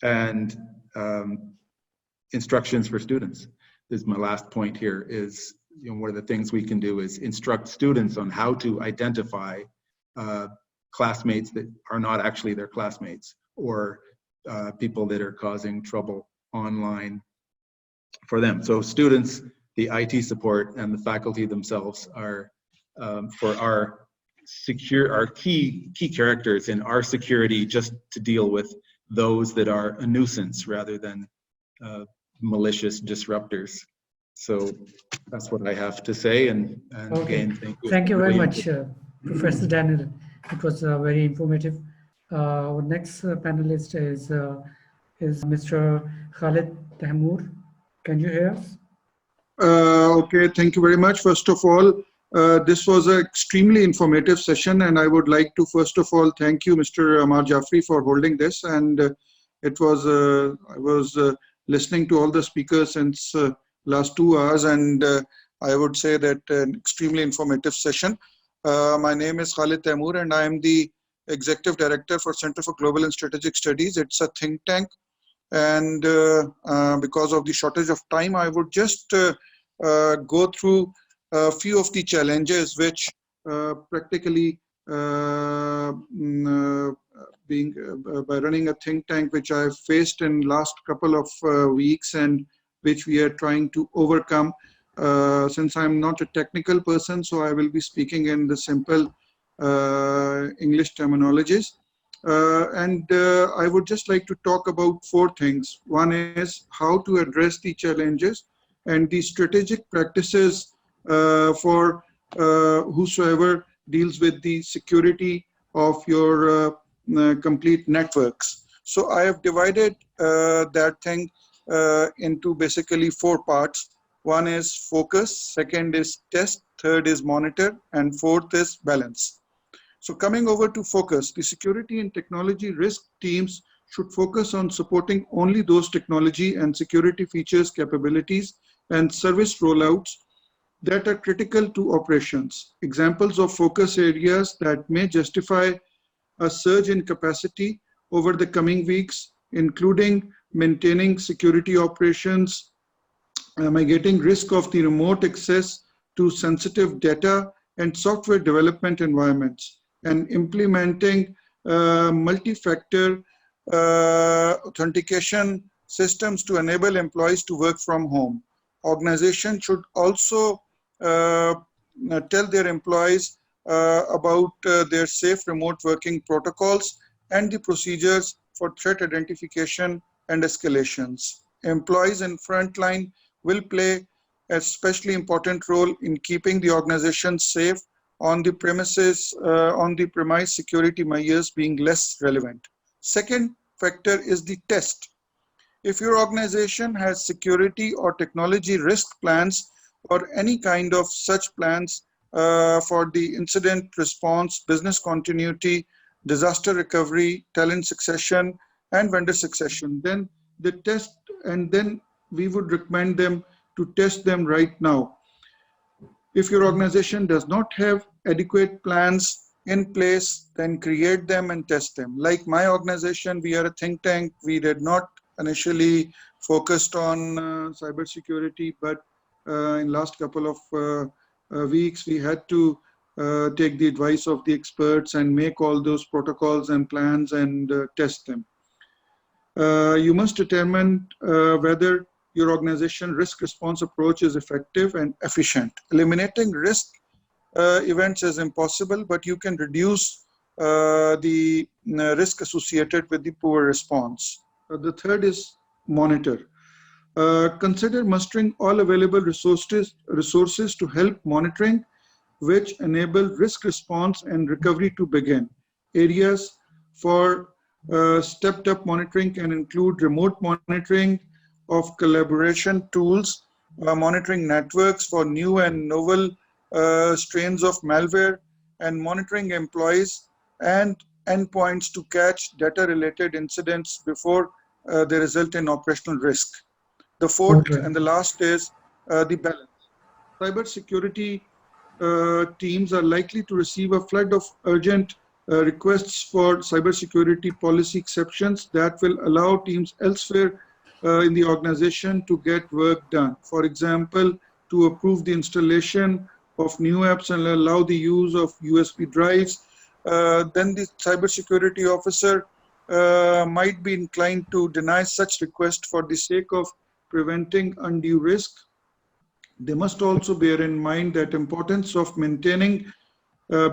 and instructions for students. is my last point here, is one of the things we can do is instruct students on how to identify classmates that are not actually their classmates, or people that are causing trouble online for them. So students, the IT support, and the faculty themselves are for our key characters in our security, just to deal with those that are a nuisance rather than malicious disruptors. So that's what I have to say. And Okay. again, thank you. Thank you very much, Professor Daniel. It was very informative. Our next panelist is Mr. Khalid Tahmoor. Can you hear us? Okay, thank you very much. First of all, this was an extremely informative session, and I would like to first of all thank you, Mr. Amar Jafri, for holding this. And it was I was listening to all the speakers since last 2 hours, and I would say that an extremely informative session. My name is Khalid Tahmoor, and I am the Executive Director for Center for Global and Strategic Studies. It's a think tank, and because of the shortage of time, I would just go through a few of the challenges which practically being by running a think tank, which I've faced in last couple of weeks, and which we are trying to overcome. Since I'm not a technical person, so I will be speaking in the simple English terminologies. I would just like to talk about 4 things. One is how to address the challenges and the strategic practices for whosoever deals with the security of your complete networks. So I have divided that thing into basically 4 parts. One is focus, second is test, third is monitor, and fourth is balance. So coming over to focus, the security and technology risk teams should focus on supporting only those technology and security features, capabilities, and service rollouts that are critical to operations. Examples of focus areas that may justify a surge in capacity over the coming weeks, including maintaining security operations, mitigating risk of the remote access to sensitive data and software development environments, and implementing multi-factor authentication systems to enable employees to work from home. Organizations should also tell their employees about their safe remote working protocols and the procedures for threat identification and escalations. Employees in frontline will play a especially important role in keeping the organization safe on the premises, on the premise security measures being less relevant. Second factor is the test. If your organization has security or technology risk plans or any kind of such plans for the incident response, business continuity, disaster recovery, talent succession, and vendor succession, then the test, and then we would recommend them to test them right now. If your organization does not have adequate plans in place, then create them and test them. Like my organization, we are a think tank. We did not initially focused on cybersecurity, but in last couple of weeks, we had to take the advice of the experts and make all those protocols and plans and test them. You must determine whether your organization risk response approach is effective and efficient. Eliminating risk events is impossible, but you can reduce the risk associated with the poor response. The third is monitor. Consider mustering all available resources to help monitoring, which enable risk response and recovery to begin. Areas for stepped up monitoring can include remote monitoring of collaboration tools, monitoring networks for new and novel strains of malware, and monitoring employees and endpoints to catch data-related incidents before they result in operational risk. The fourth and the last is the balance. Cybersecurity teams are likely to receive a flood of urgent requests for cybersecurity policy exceptions that will allow teams elsewhere in the organization to get work done. For example, to approve the installation of new apps and allow the use of USB drives, then the cybersecurity officer might be inclined to deny such request for the sake of preventing undue risk. They must also bear in mind that importance of maintaining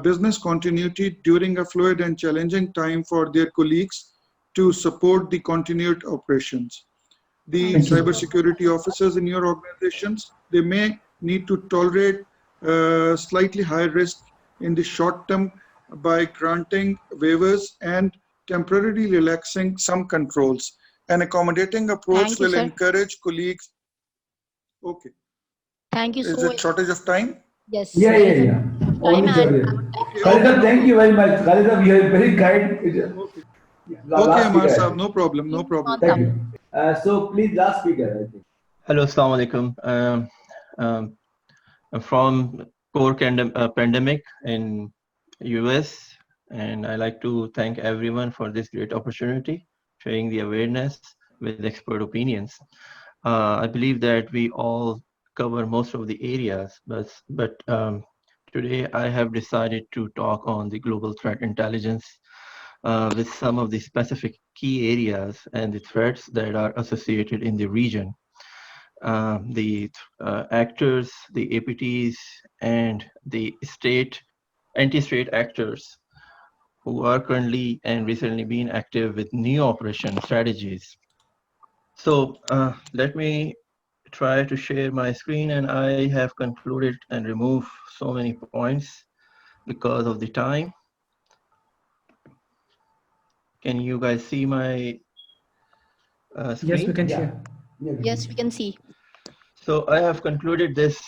business continuity during a fluid and challenging time for their colleagues to support the continued operations. The cybersecurity officers in your organizations, they may need to tolerate slightly higher risk in the short term by granting waivers and temporarily relaxing some controls. An accommodating approach Thank you, will sir. encourage colleagues. Okay. Thank you Is so it shortage of time? Yes. Yeah. there is a Only time and shortage. Okay, Khalid, no thank you problem. very much. Khalid, you are very kind. Okay. Last Okay, Amar speaker. Saab, no problem, no problem. Thank you. So please, last speaker, I think. Hello, Assalamu alaikum. I'm from core pandemic in US, and I like to thank everyone for this great opportunity, sharing the awareness with expert opinions. I believe that we all cover most of the areas, but today I have decided to talk on the global threat intelligence with some of the specific key areas and the threats that are associated in the region. The actors, the APTs, and the anti-state actors who are currently and recently been active with new operation strategies. So let me try to share my screen, and I have concluded and removed so many points because of the time. Can you guys see my screen? Yes, we can share. Yes, we can see. So I have concluded this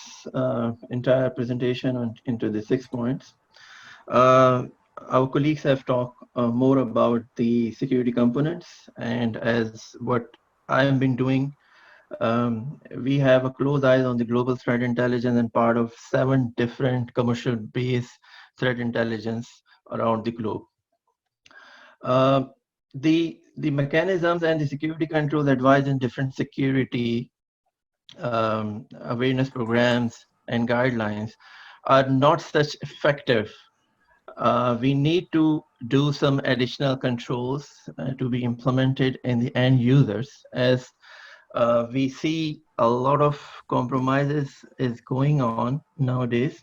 entire presentation into the 6 points. Our colleagues have talked more about the security components, and as what I've been doing, we have a close eye on the global threat intelligence and part of 7 different commercial-based threat intelligence around the globe. The mechanisms and the security controls advised in different security awareness programs and guidelines are not such effective. We need to do some additional controls to be implemented in the end users, as we see a lot of compromises is going on nowadays.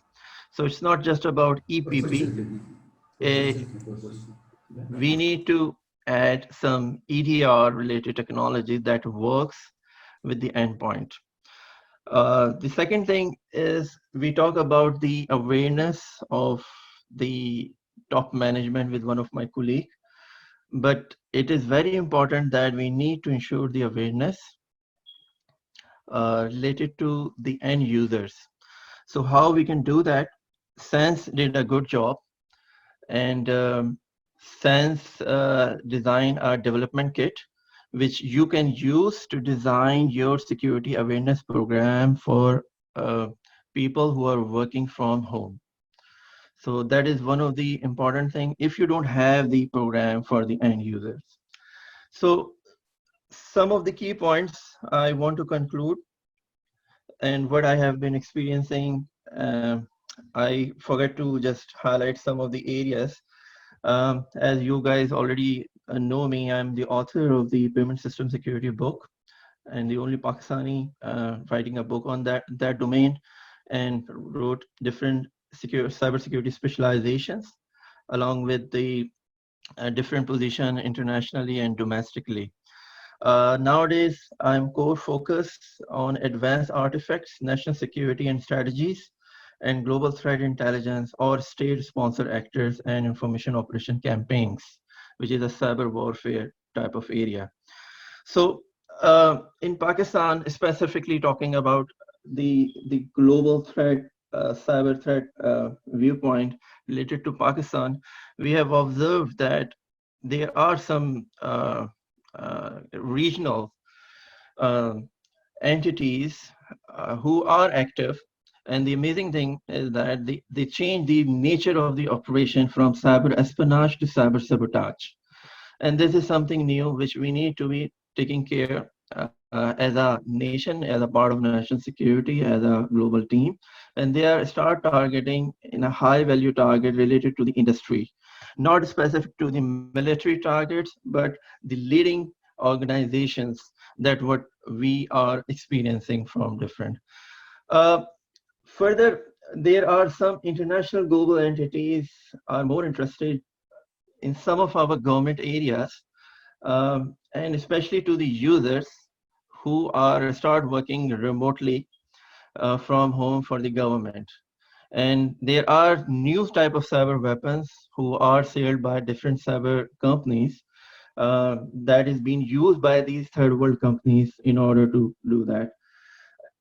So it's not just about EPP. We need to add some EDR related technology that works with the endpoint. The second thing is we talk about the awareness of the top management with one of my colleagues, but it is very important that we need to ensure the awareness related to the end users. So how we can do that? Sense did a good job, and Sense designed a development kit which you can use to design your security awareness program for people who are working from home. So that is one of the important things if you don't have the program for the end users. So some of the key points I want to conclude and what I have been experiencing, I forgot to just highlight some of the areas. As you guys already know me, I'm the author of the Payment System Security book and the only Pakistani writing a book on that domain, and wrote different cybersecurity specializations along with the different position internationally and domestically. Nowadays, I'm core focused on advanced artifacts, national security and strategies, and global threat intelligence or state-sponsored actors and information operation campaigns, which is a cyber warfare type of area. So in Pakistan, specifically talking about the global threat, cyber threat viewpoint related to Pakistan, we have observed that there are some regional entities who are active. And the amazing thing is that they change the nature of the operation from cyber espionage to cyber sabotage. And this is something new which we need to be taking care as a nation, as a part of national security, as a global team, and they are start targeting in a high value target related to the industry, not specific to the military targets, but the leading organizations that what we are experiencing from different. Further, there are some international global entities are more interested in some of our government areas, and especially to the users who are start working remotely from home for the government. And there are new type of cyber weapons who are sold by different cyber companies that is being used by these third world companies in order to do that.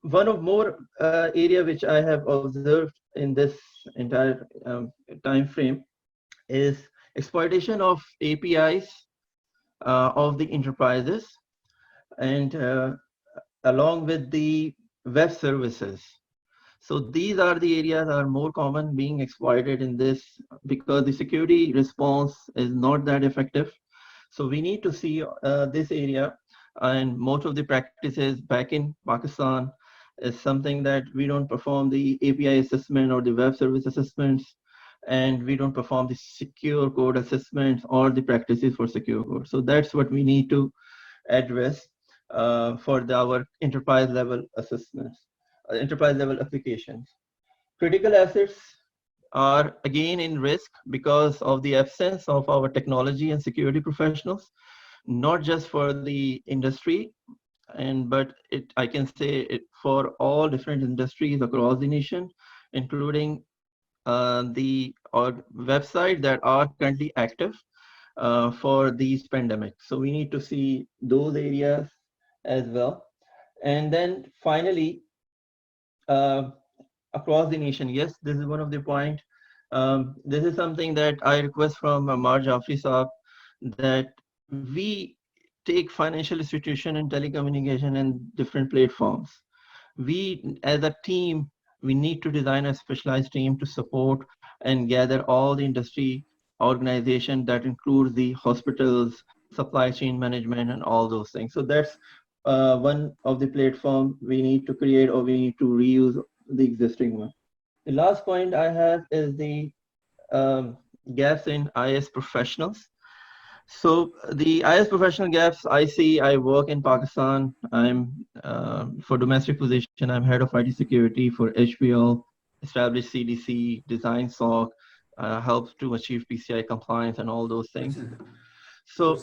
One of more area which I have observed in this entire time frame is exploitation of APIs of the enterprises, and along with the web services. So these are the areas that are more common being exploited in this, because the security response is not that effective. So we need to see this area, and most of the practices back in Pakistan is something that we don't perform the API assessment or the web service assessments, and we don't perform the secure code assessments or the practices for secure code. So that's what we need to address for our enterprise level assessments, enterprise level applications. Critical assets are again in risk because of the absence of our technology and security professionals, not just for the industry, but I can say it for all different industries across the nation, including the websites that are currently active for these pandemics. So we need to see those areas as well. And then finally, across the nation, yes, this is one of the point. This is something that I request from Amar Jafri Saab, that we take financial institution and telecommunication and different platforms. We as a team, we need to design a specialized team to support and gather all the industry organization that includes the hospitals, supply chain management, and all those things. So that's one of the platform we need to create, or we need to reuse the existing one. The last point I have is the gaps in IS professionals. So the IS professional gaps I see, I work in Pakistan. I'm for domestic position, I'm head of IT security for HPL, established CDC, design SOC, helps to achieve PCI compliance and all those things. So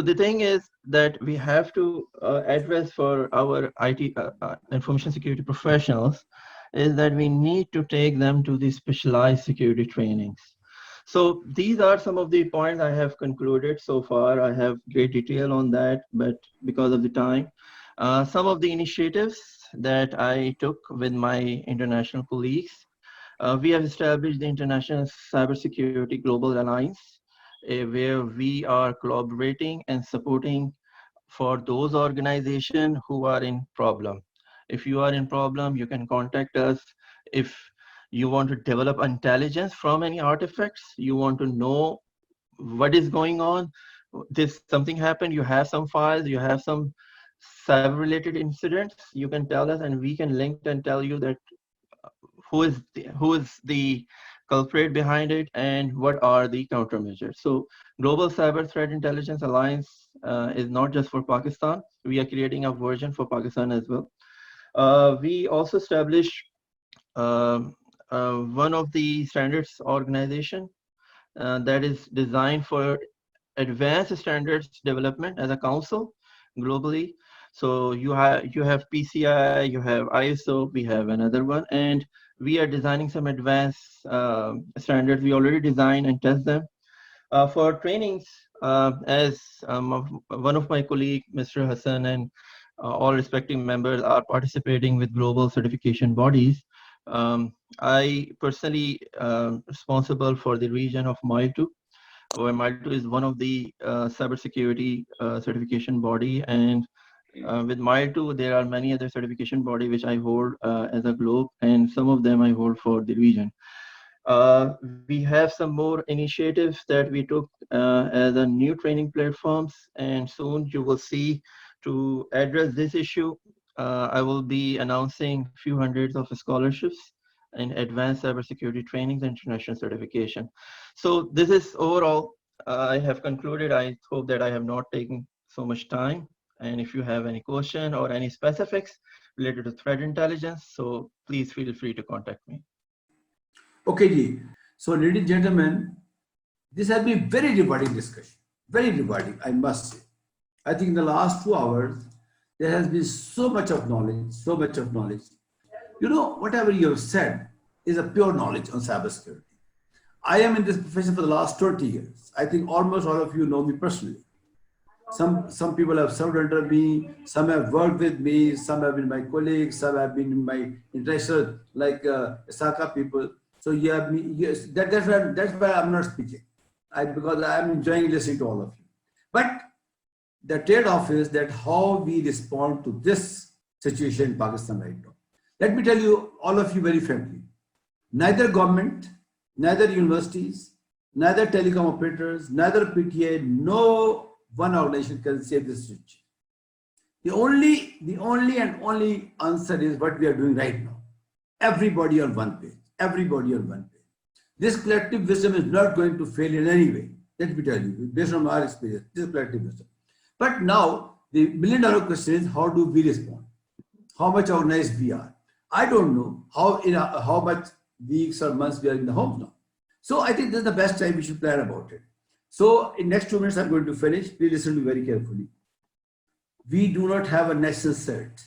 the thing is that we have to address for our IT information security professionals is that we need to take them to the specialized security trainings. So these are some of the points I have concluded so far. I have great detail on that, but because of the time, some of the initiatives that I took with my international colleagues, we have established the International Cybersecurity Global Alliance, where we are collaborating and supporting for those organizations who are in problem. If you are in problem, you can contact us. If you want to develop intelligence from any artifacts, you want to know what is going on, something happened, you have some files, you have some cyber related incidents, you can tell us and we can link and tell you that who is the culprit behind it and what are the countermeasures. So Global Cyber Threat Intelligence Alliance is not just for Pakistan. We are creating a version for Pakistan as well. We also established one of the standards organization that is designed for advanced standards development as a council globally. So you have PCI, you have ISO, we have another one, and we are designing some advanced standards. We already design and test them. For trainings, as one of my colleagues, Mr. Hassan, and all respective members are participating with global certification bodies. I personally responsible for the region of Mile 2, where Mile 2 is one of the cybersecurity certification body, and with Mile 2 there are many other certification body which I hold as a globe, and some of them I hold for the region. We have some more initiatives that we took as a new training platforms, and soon you will see to address this issue. I will be announcing a few hundreds of scholarships in advanced cybersecurity trainings and international certification. So this is overall, I have concluded. I hope that I have not taken so much time. And if you have any question or any specifics related to threat intelligence, so please feel free to contact me. Okay, Ji. So, ladies and gentlemen, this has been very rewarding discussion. Very rewarding, I must say. I think in the last 2 hours, there has been so much of knowledge, so much of knowledge. You know, whatever you have said is a pure knowledge on cybersecurity. I am in this profession for the last 20 years. I think almost all of you know me personally. Some people have served under me, some have worked with me, some have been my colleagues, some have been my international, like ISACA people. So you have me, yes, that's why I'm not speaking, because I'm enjoying listening to all of you. But the trade-off is that how we respond to this situation in Pakistan right now. Let me tell you, all of you very frankly, neither government, neither universities, neither telecom operators, neither PTA, no one organization can save this situation. The only and only answer is what we are doing right now. Everybody on one page. Everybody on one page. This collective wisdom is not going to fail in any way. Let me tell you, based on our experience, this is collective wisdom. But now, the million-dollar question is, how do we respond? How much organized we are? I don't know how much weeks or months we are in the homes now. So I think this is the best time we should plan about it. So in next 2 minutes, I'm going to finish. Please listen to me very carefully. We do not have a national cert.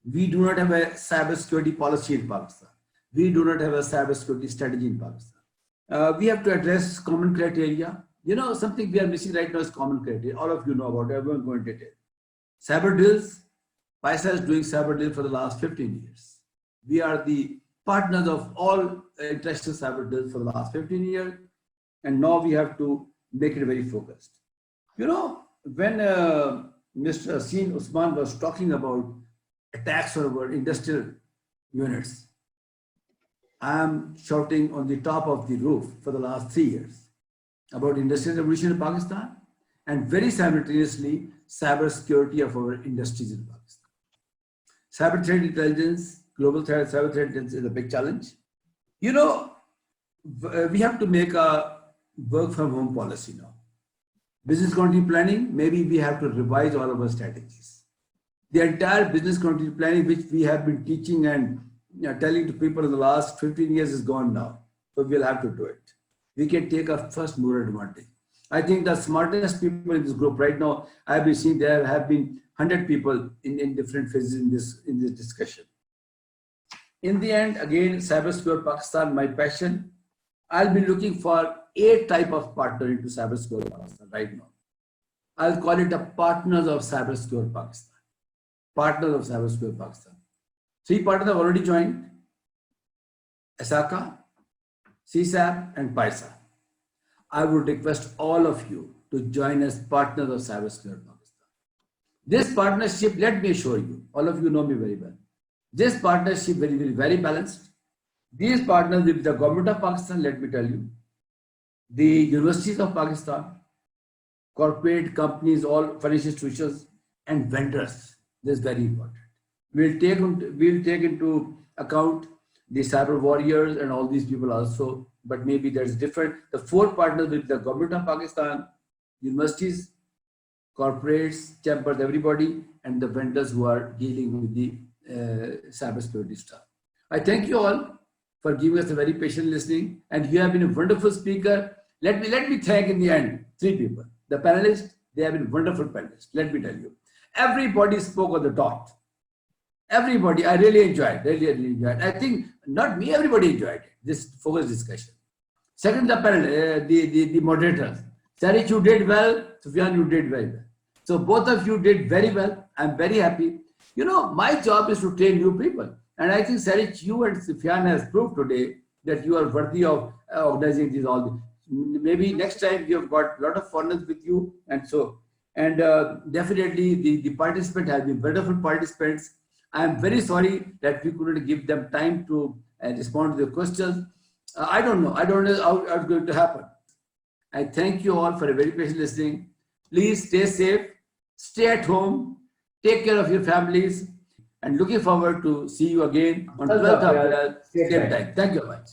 We do not have a cybersecurity policy in Pakistan. We do not have a cybersecurity strategy in Pakistan. We have to address common criteria. You know, something we are missing right now is common criteria. All of you know about it. I won't go into detail. Cyber deals. PISA is doing cyber deal for the last 15 years. We are the partners of all international cyber deals for the last 15 years. And now we have to make it very focused. You know, when Mr. Asin Usman was talking about attacks on our industrial units, I am shouting on the top of the roof for the last 3 years about industrial revolution in Pakistan and very simultaneously cyber security of our industries in Pakistan. Cyber threat intelligence, global threat, cyber threat intelligence is a big challenge. You know, we have to make a work from home policy now. Business continuity planning, maybe we have to revise all of our strategies. The entire business continuity planning, which we have been teaching and telling to people in the last 15 years is gone now. So we'll have to do it. We can take a first mover advantage. I think the smartest people in this group right now, I've been seeing there have been 100 people in different phases in this discussion. In the end, again, Cybersecurity Pakistan, my passion. I'll be looking for 8 type of partner into Cybersecurity Pakistan right now. I'll call it the partners of Cybersecurity Pakistan. Partners of Cybersecurity Pakistan. 3 partners have already joined: ISACA, CSAP, and PISA. I would request all of you to join as partners of Cybersecurity Pakistan. This partnership, let me assure you, all of you know me very well. This partnership very balanced. These partners with the government of Pakistan, let me tell you, the universities of Pakistan, corporate companies, all financial institutions, and vendors. This is very important. We'll take into account the cyber warriors and all these people also, but maybe there's different. The 4 partners with the government of Pakistan, universities, corporates, chambers, everybody, and the vendors who are dealing with the cybersecurity stuff. I thank you all for giving us a very patient listening, and you have been a wonderful speaker. Let me thank in the end 3 people. The panelists, they have been wonderful panelists. Let me tell you, everybody spoke on the dot. Everybody, I really enjoyed. I think not me, everybody enjoyed it, this focused discussion. Second, the panel, the moderators. Sarich, you did well. Sufyan, you did very well. So both of you did very well. I'm very happy. You know, my job is to train new people. And I think Sarich, you and Sufyan has proved today that you are worthy of organizing these all. Maybe next time you have got a lot of foreigners with you, and so. And definitely the participant has been wonderful participants. I am very sorry that we couldn't give them time to respond to the questions. I don't know. I don't know how it's going to happen. I thank you all for a very patient listening. Please stay safe, stay at home, take care of your families, and looking forward to see you again on 12th of April, same time. Thank you very much.